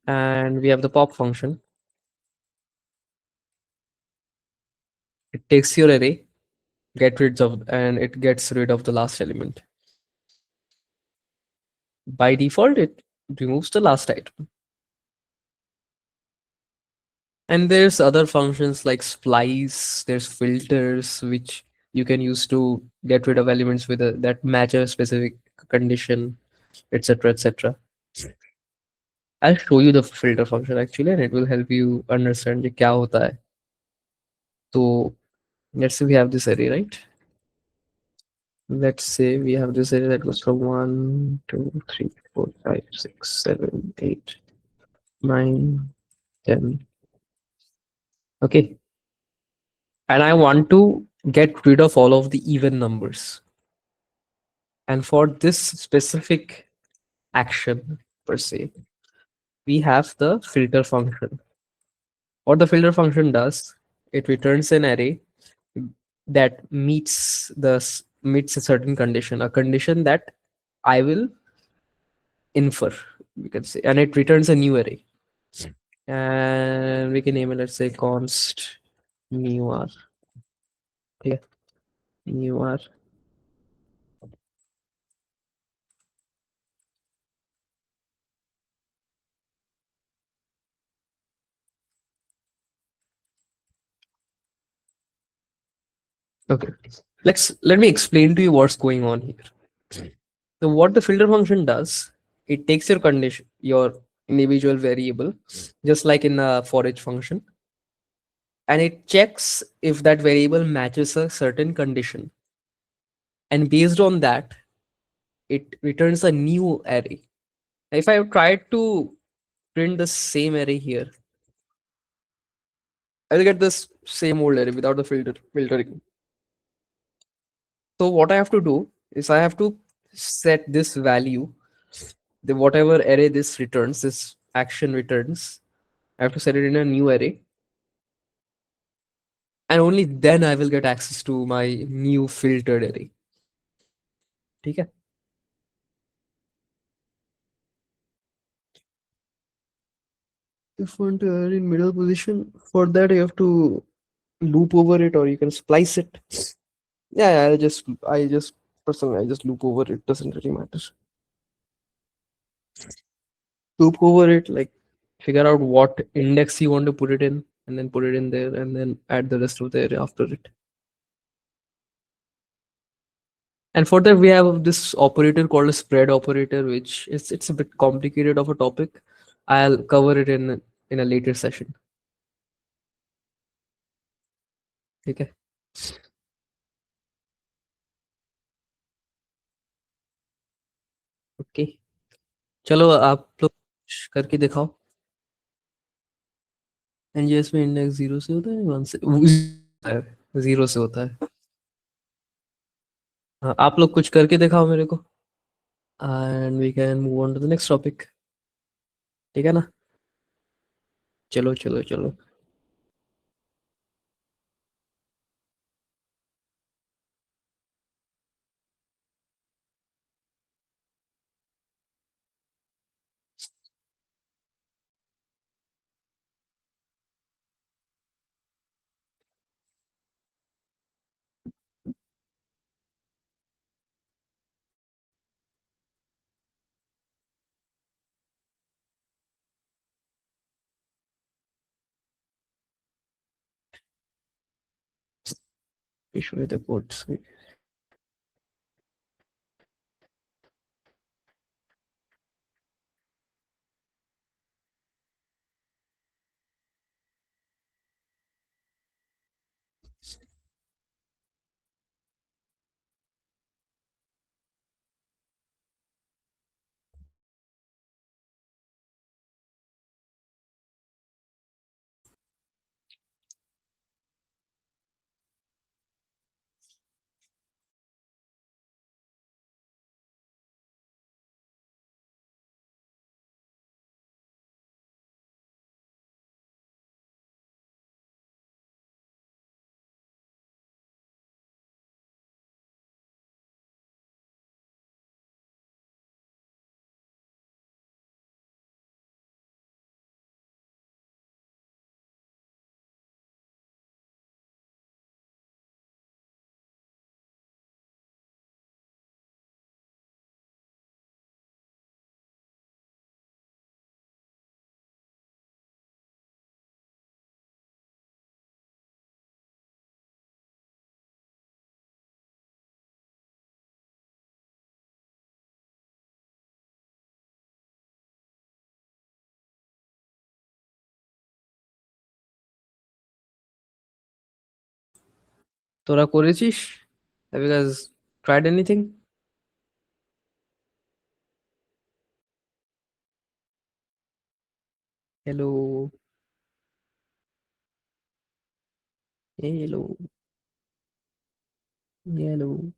And we have the pop function. It takes your array, and it gets rid of the last element. By default, it removes the last item. And there's other functions like splice, there's filters, which you can use to get rid of elements with that match a specific condition, etc. etc. I'll show you the filter function actually, and it will help you understand ये क्या होता है. So let's say we have this array, right? Let's say we have this array that goes from 1, 2, 3, 4, 5, 6, 7, 8, 9, 10. Okay. And I want to get rid of all of the even numbers. And for this specific action per se, we have the filter function. What the filter function does, it returns an array that meets a certain condition, a condition that I will infer, we can say, and it returns a new array. And we can name it, let's say, const new r. Okay, new r. Okay, let me explain to you what's going on here. So what the filter function does, it takes your condition, your individual variable, just like in a for each function, and it checks if that variable matches a certain condition. And based on that, it returns a new array. If I tried to print the same array here, I'll get this same old array without the filtering. So what I have to do is I have to set this value, the whatever array this returns, this action returns, I have to set it in a new array. And only then I will get access to my new filtered array. ठीक है? If you want to add in middle position, for that you have to loop over it, or you can splice it. Yeah, I just personally I just loop over it. Doesn't really matter. Loop over it, like figure out what index you want to put it in, and then put it in there, and then add the rest of the array after it. And for that, we have this operator called a spread operator, which is it's a bit complicated of a topic. I'll cover it in a later session. Okay. Okay, चलो आप लोग करके दिखाओ. NGS में index 0 से होता है, 1 से, 0 से होता है. हाँ, आप लोग कुछ करके दिखाओ मेरे को, and we can move on to the next topic. ठीक है ना? चलो. show you the code. তোরা করেছিস? Have you guys tried anything? Hello. Hello. Hello.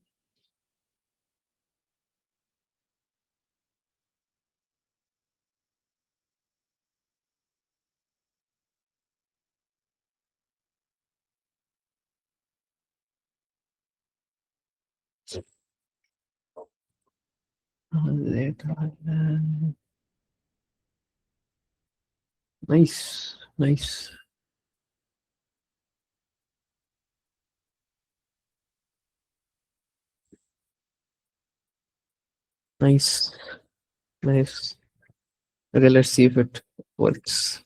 Nice. Nice. Nice. Nice. Okay, let's see if it works.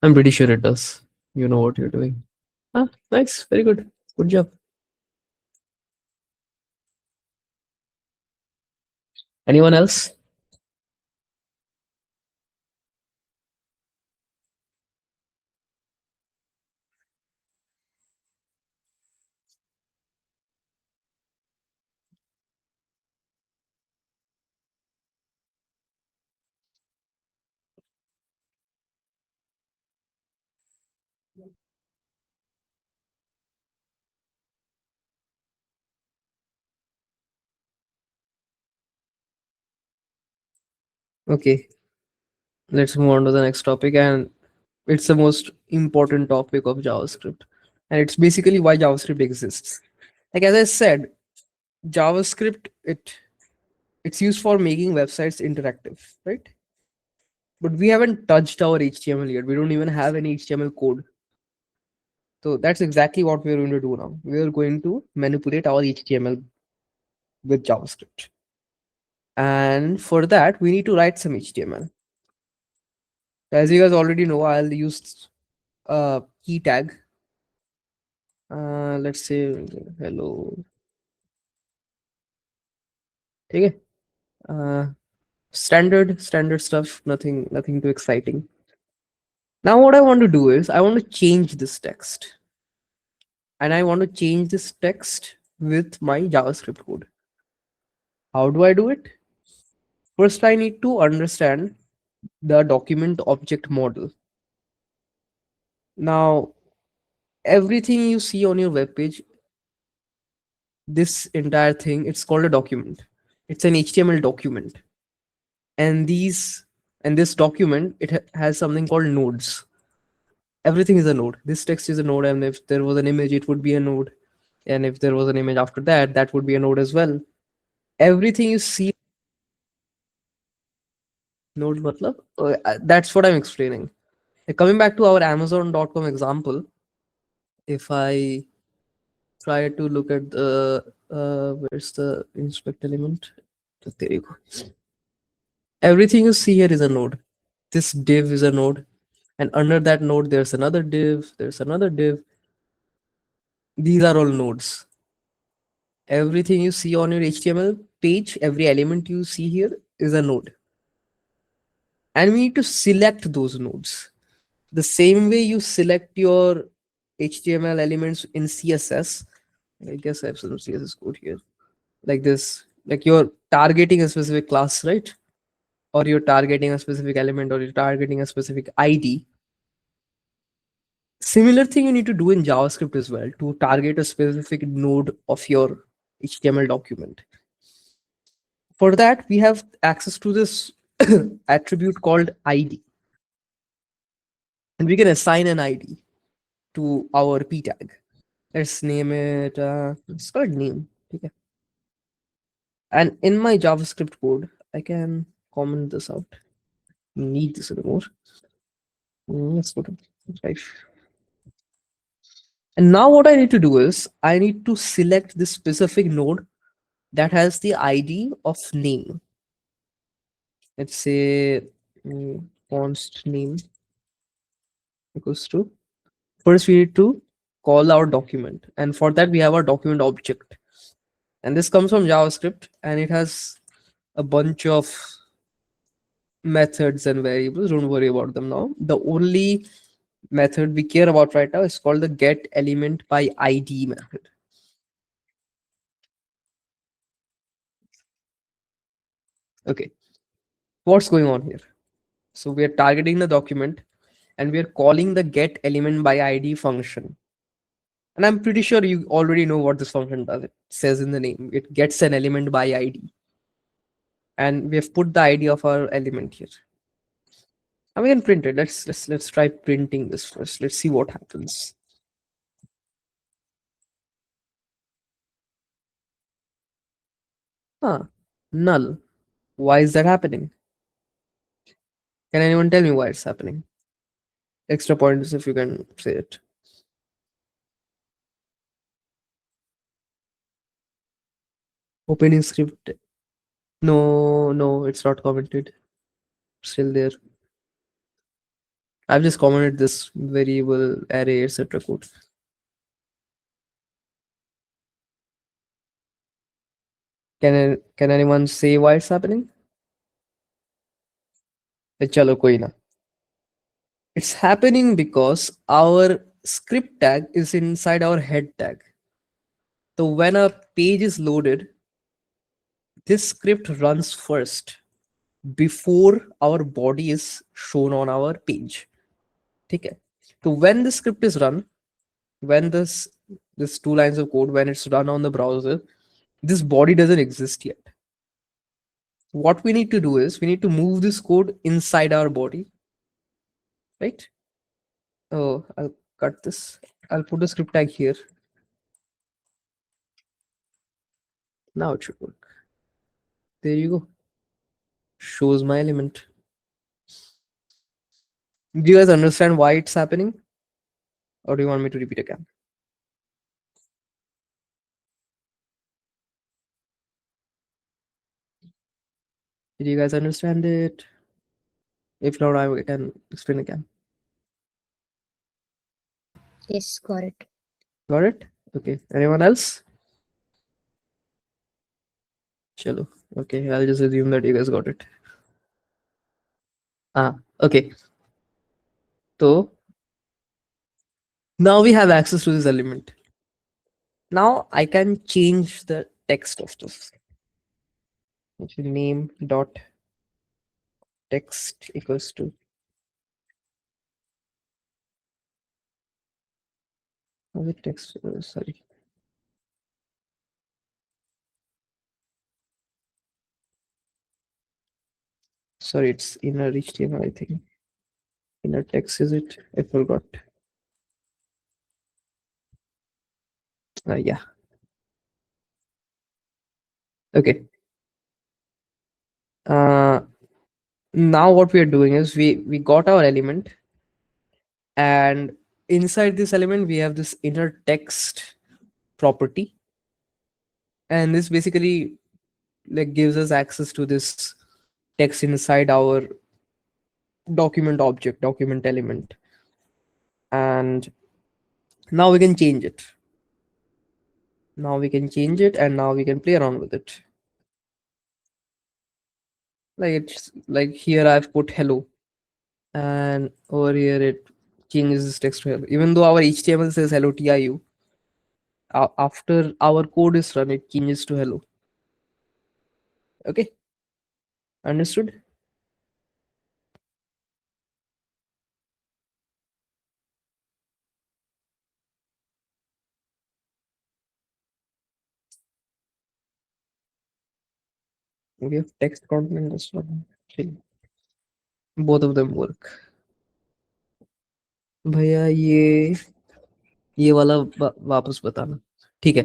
I'm pretty sure it does. You know what you're doing. Ah, nice. Very good. Good job. Anyone else? Okay, let's move on to the next topic, and it's the most important topic of JavaScript. And it's basically why JavaScript exists. Like as I said, JavaScript it's used for making websites interactive, right? But we haven't touched our HTML yet. We don't even have any HTML code. So that's exactly what we're going to do now. We're going to manipulate our HTML with JavaScript. And for that, we need to write some HTML. As you guys already know, I'll use a key tag. Let's say hello. Okay. Standard stuff, nothing too exciting. Now what I want to do is I want to change this text. And I want to change this text with my JavaScript code. How do I do it? First, I need to understand the document object model. Now, everything you see on your web page, this entire thing, it's called a document. It's an HTML document. And this document, it has something called nodes. Everything is a node. This text is a node, and if there was an image, it would be a node. And if there was an image after that, that would be a node as well. Everything you see, node matlab, that's what I'm explaining. Coming back to our Amazon.com example, if I try to look at the where's the inspect element? There you go. Everything you see here is a node. This div is a node, and under that node there's another div, there's another div. These are all nodes. Everything you see on your HTML page, every element you see here is a node. And we need to select those nodes. The same way you select your HTML elements in CSS. I guess I have some CSS code here. Like this. Like you're targeting a specific class, right? Or you're targeting a specific element, or you're targeting a specific ID. Similar thing you need to do in JavaScript as well to target a specific node of your HTML document. For that, we have access to this attribute called ID. And we can assign an ID to our p tag. Let's name it, let's call it name. Okay. And in my JavaScript code, I can comment this out. Need this anymore. Let's go to life. And now what I need to do is I need to select this specific node that has the ID of name. Let's say const name equals to. First, we need to call our document, and for that we have our document object. And this comes from JavaScript, and it has a bunch of methods and variables. Don't worry about them now. The only method we care about right now is called the get element by ID method. Okay, what's going on here? So we are targeting the document and we are calling the get element by ID function. And I'm pretty sure you already know what this function does. It says in the name, it gets an element by ID. And we have put the ID of our element here. And we can print it. Let's try printing this first. Let's see what happens. Null. Why is that happening? Can anyone tell me why it's happening? Extra pointers if you can say it. Opening script. No, it's not commented. Still there. I've just commented this variable, array, etc. code. Can anyone say why it's happening? Chalo koi na. It's happening because our script tag is inside our head tag. So when a page is loaded, this script runs first before our body is shown on our page. Okay. So when the script is run, when this 2 lines of code, when it's run on the browser, this body doesn't exist yet. What we need to do is we need to move this code inside our body, right? Oh, I'll cut this. I'll put the script tag here. Now it should work. There you go. Shows my element. Do you guys understand why it's happening? Or do you want me to repeat again? Did you guys understand it? If not, I can explain again. Yes, got it. Got it? Okay. Anyone else? Chalo. Okay, I'll just assume that you guys got it. Okay. So now we have access to this element. Now I can change the text of this. Name dot text equals to the text. Sorry. Sorry, it's inner HTML, I think. Inner text, is it? I forgot. Yeah. Okay. Now what we are doing is we got our element, and inside this element we have this inner text property, and this basically like gives us access to this text inside our document object, document element. And now we can change it. Now we can change it and now we can play around with it. Like it's like here I've put hello, and over here it changes this text to hello. Even though our HTML says hello TIU, after our code is run, it changes to hello. Okay, understood? We have text content as well. Okay. Both of them work. भैया ये वाला वापस बताना, ठीक है?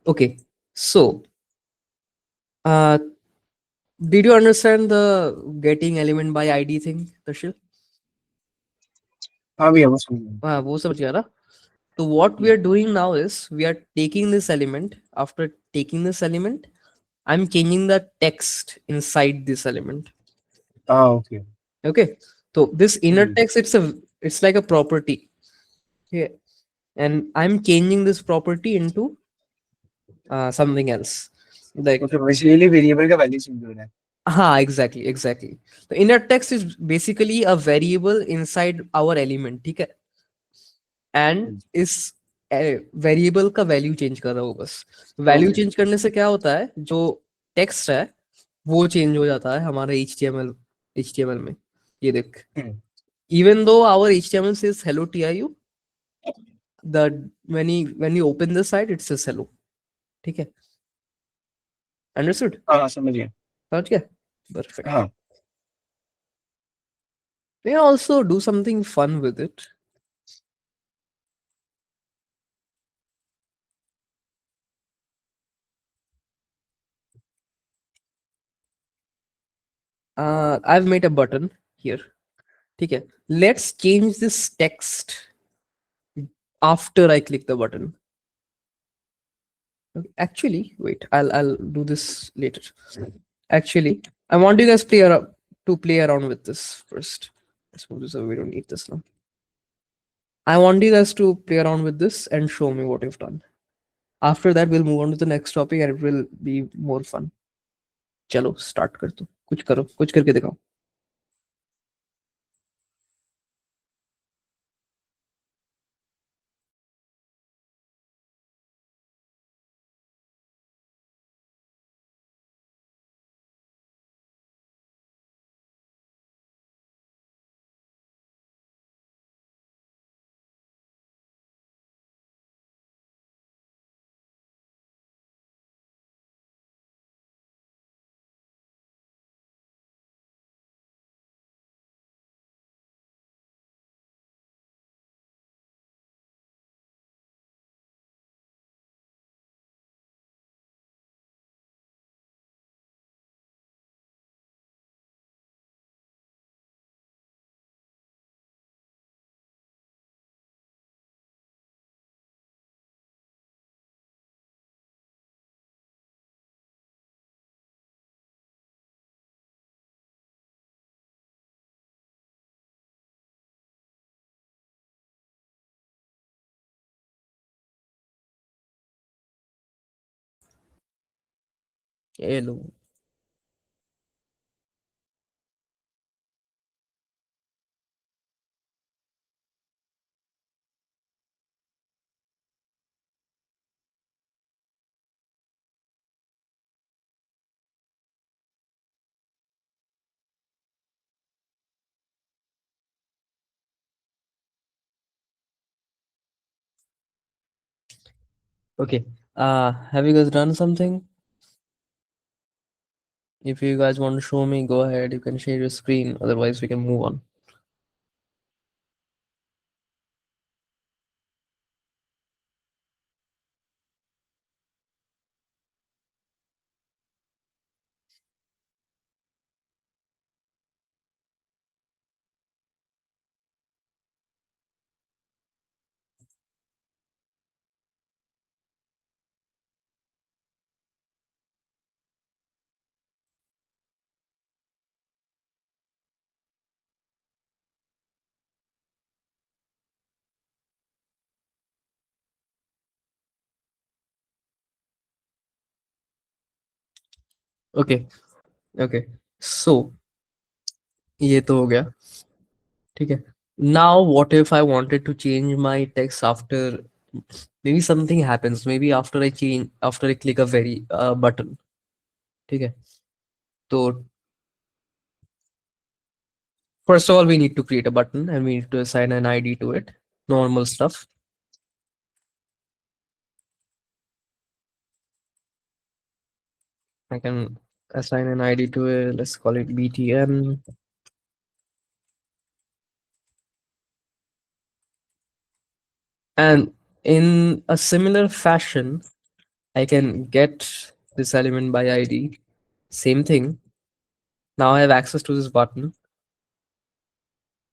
Okay, so did you understand the getting element by ID thing, Tashil? हाँ भैया वो समझ गया। हाँ, वो समझ गया ना? So what we are doing now is we are taking this element. After taking this element, I'm changing the text inside this element. हाँ okay. Okay. So this inner Hmm. text, it's like a property. Yeah. And I'm changing this property into something else. Like okay basically variable का value change हो रहा है। exactly. The inner text is basically a variable inside our element, ठीक है? And इस variable का value change कर रहा हूँ बस। वैल्यू चेंज करने से क्या होता है, जो टेक्स्ट है वो चेंज हो जाता है हमारे HTML में। ये देख, even though our HTML says hello TIU, when you open the site it says hello, ठीक है? Understood? हाँ समझ गया। समझ गया? Perfect. हाँ We can also do something fun with it. I've made a button here. Okay, let's change this text after I click the button. Okay, actually, wait, I'll do this later. Actually, I want you guys to play around with this first. Let's move this away. We don't need this now. I want you guys to play around with this and show me what you've done. After that, we'll move on to the next topic and it will be more fun. चलो start कर दो, कुछ करो, कुछ करके दिखाओ. Hello. Okay. Have you guys done something? If you guys want to show me, go ahead. You can share your screen. Otherwise, we can move on. Okay. Okay. So ये तो हो गया. ठीक है. Now what if I wanted to change my text after maybe something happens, maybe after I click a very button. ठीक है. तो first of all we need to create a button and we need to assign an ID to it. Normal stuff. I can assign an ID to it. Let's call it BTN. And in a similar fashion, I can get this element by ID. Same thing. Now I have access to this button.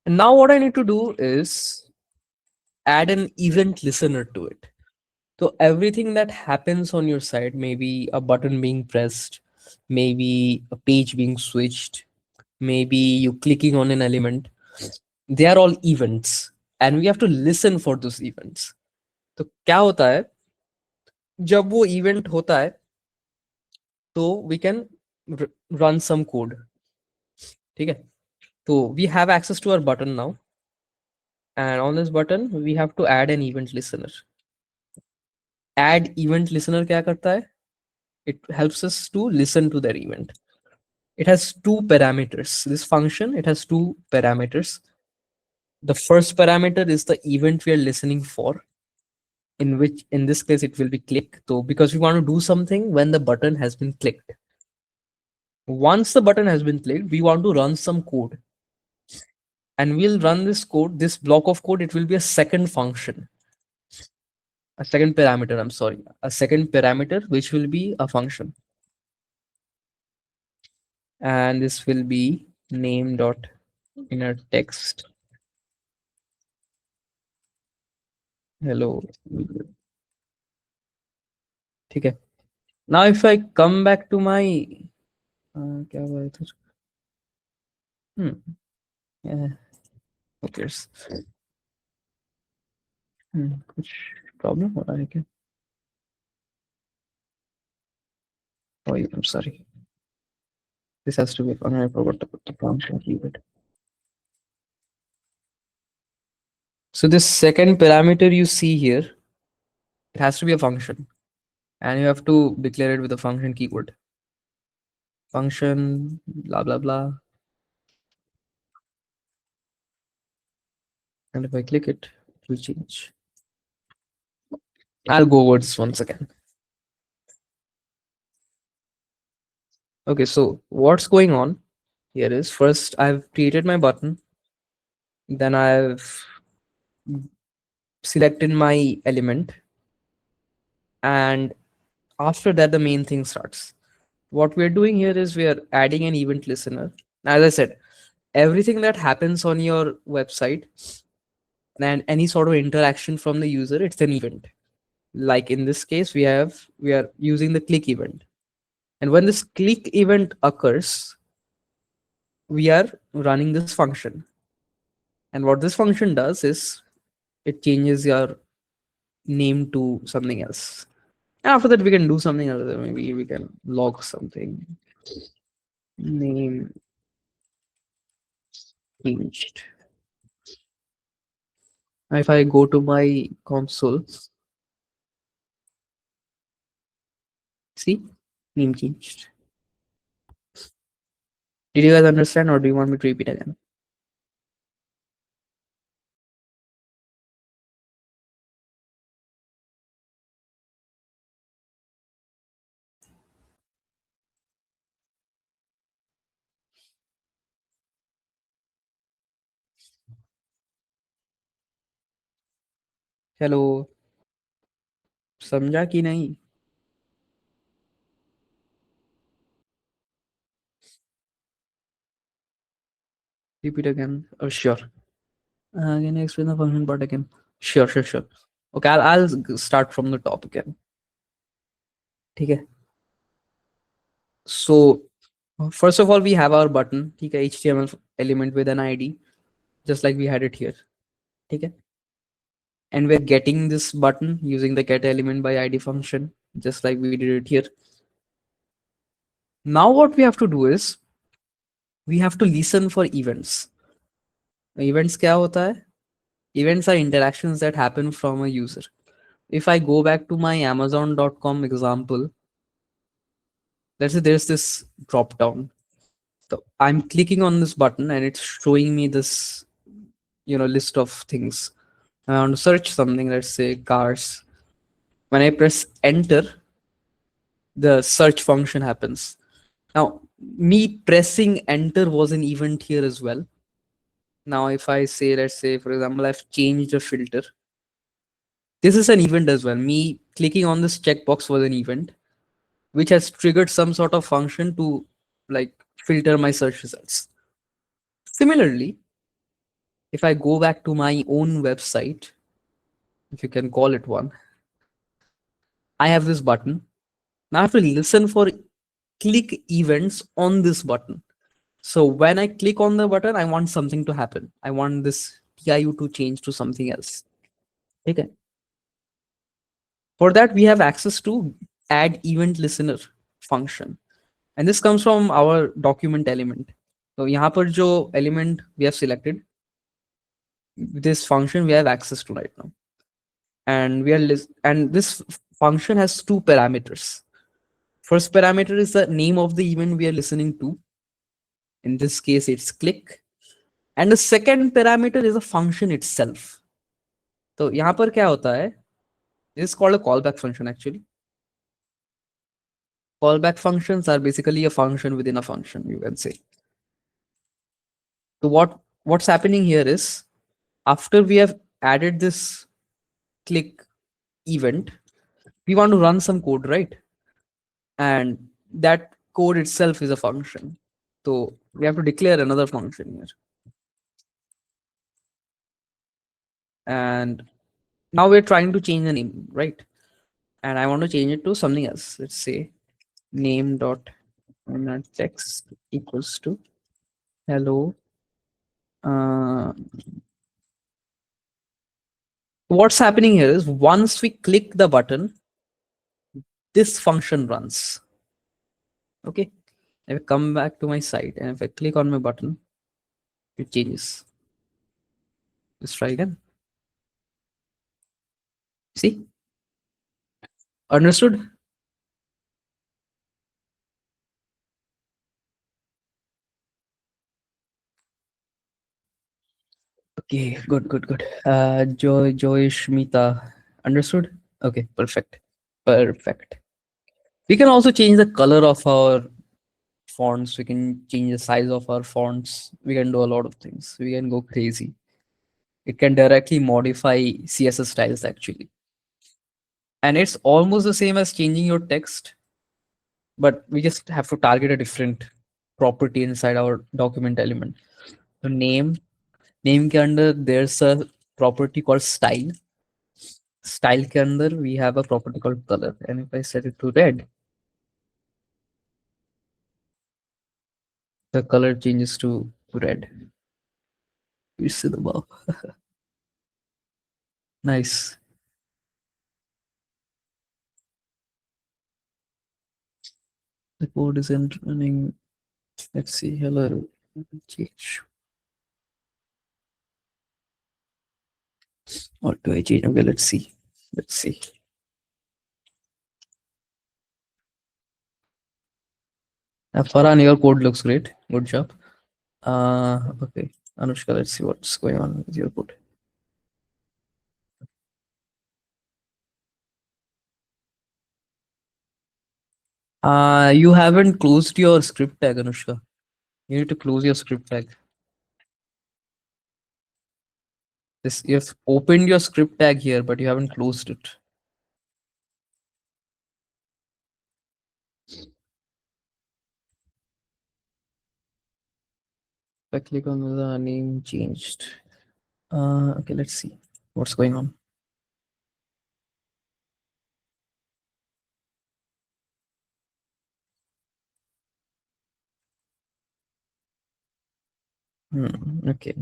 And now what I need to do is add an event listener to it. So everything that happens on your side, maybe a button being pressed, maybe a page being switched, maybe you clicking on an element, they are all events and we have to listen for those events. तो क्या होता है जब वो event होता है तो we can run some code. ठीक है. तो we have access to our button now, and on this button we have to add an event listener. Add event listener क्या करता है? It helps us to listen to that event. It has two parameters. This function, it has two parameters. The first parameter is the event we are listening for, in which in this case it will be click. So because we want to do something when the button has been clicked. Once the button has been clicked, we want to run some code. And we'll run this code, this block of code, it will be a second function. A second parameter, I'm sorry. A second parameter, which will be a function. And this will be name dot inner text. Hello. Okay. Now if I come back to my क्या हुआ इधर? Yeah. Okay. कुछ problem हो रहा है क्या? Oh, I'm sorry. This has to be fun. I forgot to put the function keyword. So this second parameter you see here, it has to be a function. And you have to declare it with a function keyword. Function, blah, blah, blah. And if I click it, it will change. I'll go over this once again. Okay, so what's going on here is first I've created my button. Then I've selected my element. And after that, the main thing starts. What we're doing here is we are adding an event listener. As I said, everything that happens on your website and any sort of interaction from the user, it's an event. Like in this case, we are using the click event. And when this click event occurs, we are running this function. And what this function does is it changes your name to something else. And after that, we can do something else. Maybe we can log something. Name changed. If I go to my console, see, name changed. Did you guys understand, or do you want me to repeat again? Hello, समझा कि नहीं? Repeat again. Oh, sure. Can you explain the function part again? Sure, sure, sure. Okay, I'll start from the top again. Okay. So first of all, we have our button. Okay, HTML element with an ID, just like we had it here. Okay. And we're getting this button using the get element by ID function, just like we did it here. Now what we have to do is we have to listen for events. Events क्या होता है? Events are interactions that happen from a user. If I go back to my Amazon.com example, let's say there's this drop down. So I'm clicking on this button and it's showing me this, list of things. I want to search something, let's say cars. When I press enter, the search function happens. Now, me pressing enter was an event here as well. Now, if I say, let's say, for example, I've changed a filter. This is an event as well. Me clicking on this checkbox was an event, which has triggered some sort of function to like filter my search results. Similarly, if I go back to my own website, if you can call it one, I have this button. Now I have to listen for click events on this button. So when I click on the button, I want something to happen. I want this PIU to change to something else. Okay. For that, we have access to add event listener function. And this comes from our document element. So यहाँ पर जो element we have selected, this function we have access to right now. And and this function has two parameters. First parameter is the name of the event we are listening to. In this case, it's click. And the second parameter is a function itself. So यहाँ पर क्या होता है? This is called a callback function actually. Callback functions are basically a function within a function, you can say. So what's happening here is after we have added this click event, we want to run some code, right? And that code itself is a function. So we have to declare another function here. And now we're trying to change the name, right? And I want to change it to something else. Let's say name dot text equals to hello. What's happening here is once we click the button, this function runs. Okay. If I come back to my site and if I click on my button, it changes. Let's try again. See? Understood? Okay, good. Joy Shmita. Understood? Okay, perfect. We can also change the color of our fonts. We can change the size of our fonts. We can do a lot of things. We can go crazy. It can directly modify CSS styles actually. And it's almost the same as changing your text, but we just have to target a different property inside our document element. So name के अंदर there's a property called style. Style के अंदर we have a property called color. And if I set it to red, the color changes to red. You see the bar. Nice. The code isn't running. Let's see. Hello. Change. What do I change? Okay, let's see. Farhan, your code looks great. Good job. Okay. Anushka, let's see what's going on with your code. You haven't closed your script tag, Anushka. You need to close your script tag. You've opened your script tag here, but you haven't closed it. If I click on the name changed. Okay, let's see what's going on. Okay.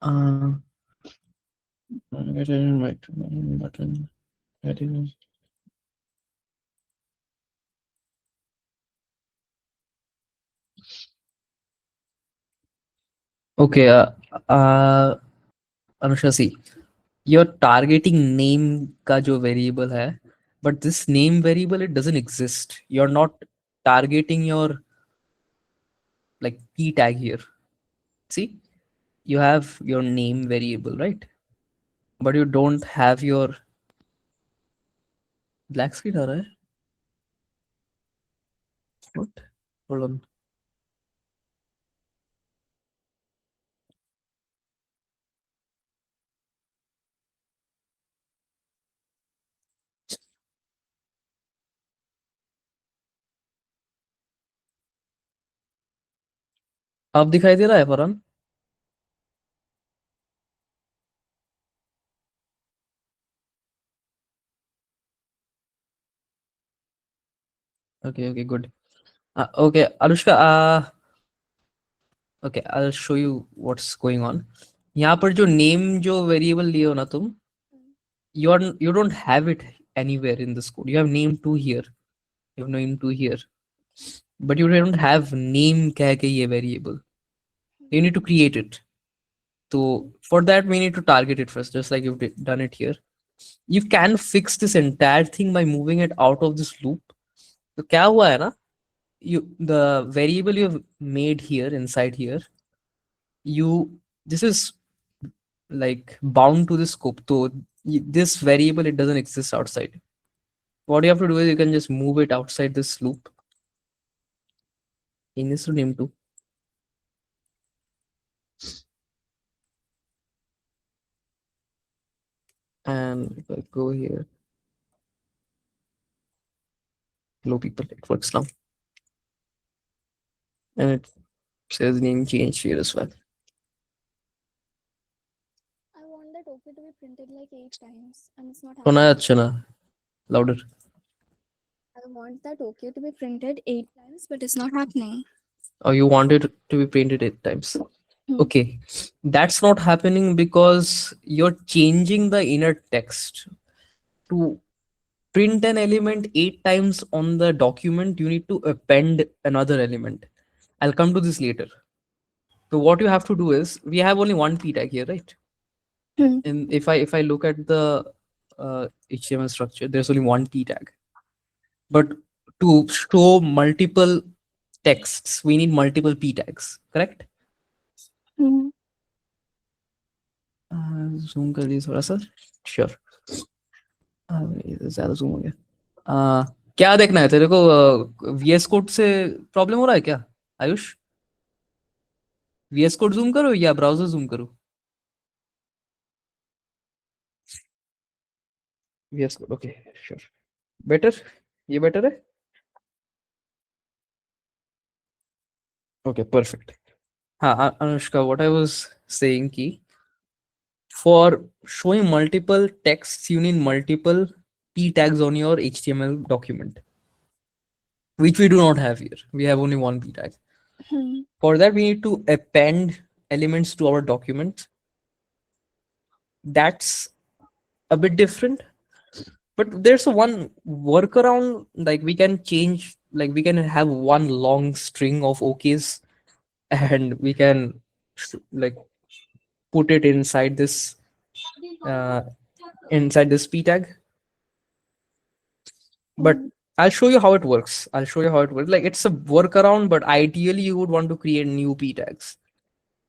button. Okay, Anusha, see, your targeting name का जो variable है, but this name variable, it doesn't exist. You're not targeting your like p tag here. See, you have your name variable, right? But you don't have your black screen आ रहा है? What? Hold on. अब दिखाई दे रहा है Farhan? Okay, good. Okay, Anushka, okay, I'll show you what's going on. यहाँ पर जो name जो variable लियो ना तुम, you don't have it anywhere in this code. You have name2 here. You have name2 here. But you don't have name कह के ये variable. You need to create it. So for that, we need to target it first, just like you've done it here. You can fix this entire thing by moving it out of this loop. तो क्या हुआ है ना? The variable you've made here inside here, this is like bound to the scope. So this variable, it doesn't exist outside. What you have to do is you can just move it outside this loop. In this name2. And if I go here, hello people, it works now. And it says name change here as well. I want that OK to be printed like 8 times and it's not सुना है happening. अच्छा ना? Louder. I want that OK to be printed 8 times, but it's not happening. Or you want it to be printed 8 times. Hmm. Okay, that's not happening because you're changing the inner text. To print an element 8 times on the document, you need to append another element. I'll come to this later. So what you have to do is, we have only one p tag here, right? Hmm. And if I look at the HTML structure, there's only one p tag. But to show multiple texts, we need multiple p tags, correct? Hmm. Zoom कर दिए थोड़ा सा. Sure. ज्यादा zoom हो गया. क्या देखना है तेरे को? VS कोड से प्रॉब्लम हो रहा है क्या आयुष? VS कोड जूम करो या ब्राउजर जूम करो? VS code, okay, sure. Better? ये बेटर है? Okay, perfect. हाँ Anushka, what I was saying कि for showing multiple texts, you need multiple p tags on your HTML document, which we do not have here. We have only one p tag. Hmm. For that, we need to append elements to our document. That's a bit different, but there's a one workaround. Like we can change, like we can have one long string of OKs, and we can like put it inside this p tag. But I'll show you how it works. Like it's a workaround, but ideally you would want to create new p tags.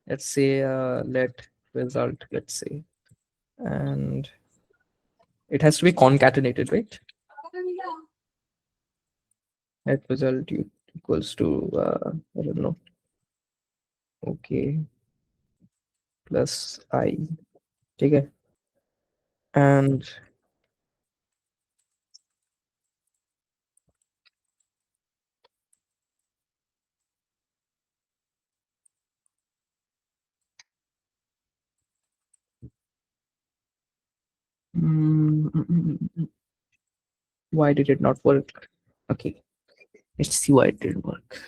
Let's say let result, let's say, and it has to be concatenated, right? Let result equals to I don't know, okay, plus I. Okay. And why did it not work? Okay, let's see why it didn't work.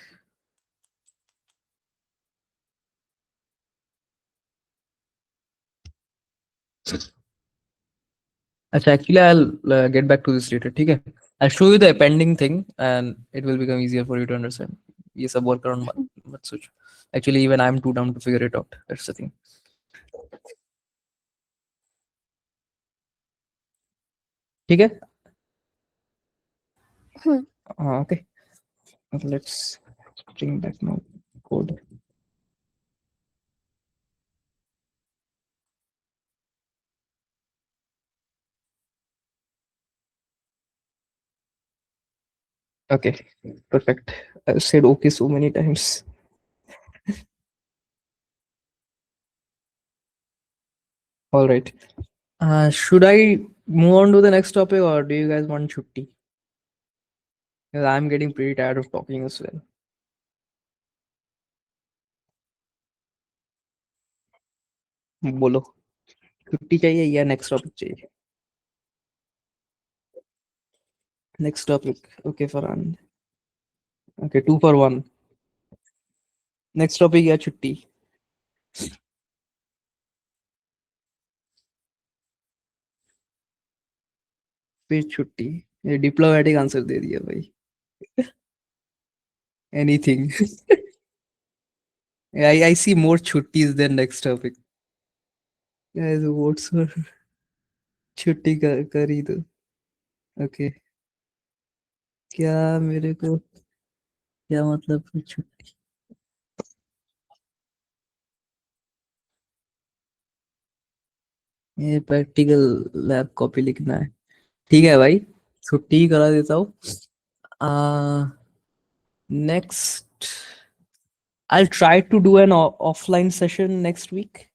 अच्छा, actually I'll get back to this later. ठीक है? I'll show you the appending thing and it will become easier for you to understand. ये सब workaround मत सोचो. Actually even I'm too dumb to figure it out. That's the thing. ठीक है? Okay. Let's bring back my code. Okay, perfect. I've said okay so many times. All right. Should I move on to the next topic or do you guys want chutti? Because I'm getting pretty tired of talking as well. बोलो छुट्टी चाहिए या next topic चाहिए? Next topic. Okay, Farhan. Okay, 2 for 1. Next topic या छुट्टी? फिर छुट्टी. ये डिप्लोमेटिक आंसर दे दिया भाई. Anything. I see more छुट्टीज than next topic. Guys, votes for छुट्टी कर ही दो. Okay. क्या मेरे को क्या मतलब फिर छुट्टी? ये प्रैक्टिकल लैब कॉपी लिखना है. ठीक है भाई, छुट्टी ही करा देता हूँ. Next, I'll try to do an offline session next week.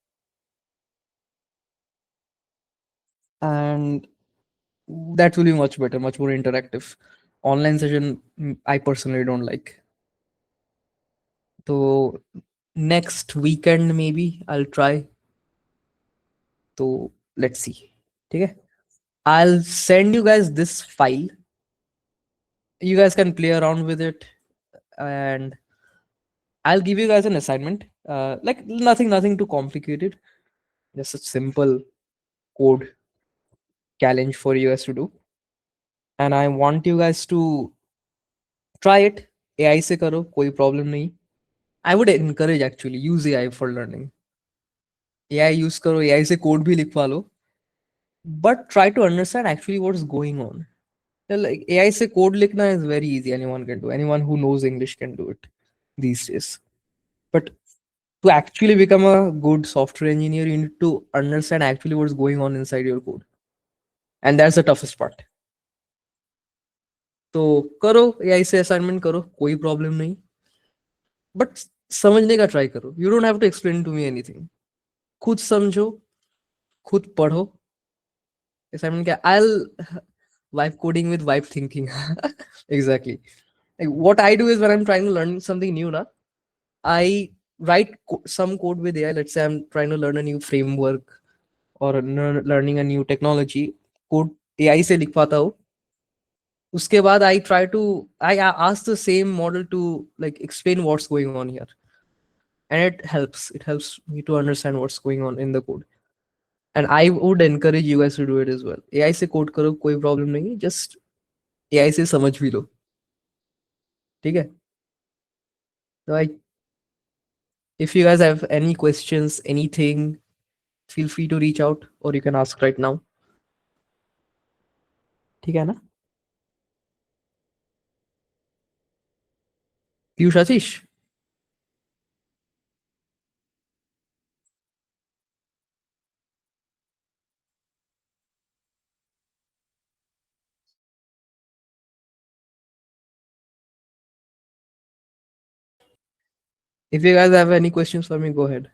And that will be much better, much more interactive. Online session, I personally don't like. So next weekend, maybe I'll try. So let's see. Okay. I'll send you guys this file. You guys can play around with it. And I'll give you guys an assignment. Like nothing too complicated. Just a simple code challenge for you guys to do. And I want you guys to try it. AI से करो, कोई problem नहीं. I would encourage actually use AI for learning. AI use करो, AI से code भी लिखवा लो. But try to understand actually what's going on. Like AI से code लिखना is very easy. Anyone can do. Anyone who knows English can do it these days. But to actually become a good software engineer, you need to understand actually what's going on inside your code. And that's the toughest part. तो करो AI से assignment करो, कोई problem नहीं. But समझने का try करो. You don't have to explain to me anything. खुद समझो, खुद पढ़ो. असाइनमेंट क्या? I'll vibe coding with vibe thinking. Exactly. Like what I do is when I'm trying to learn something new, na, I write some code with AI. Let's say I'm trying to learn a new framework or learning a new technology. Code AI से लिखवाता हूँ. उसके बाद I ask the same model to like explain what's going on here. And it helps me to understand what's going on in the code. And I would encourage you guys to do it as well. AI से code करो, कोई problem नहीं है. Just AI से समझ भी लो. ठीक है? So if you guys have any questions, anything, feel free to reach out or you can ask right now. ठीक है ना? Piyush Ashish? If you guys have any questions for me, go ahead.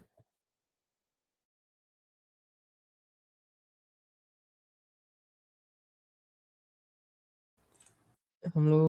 हम लोग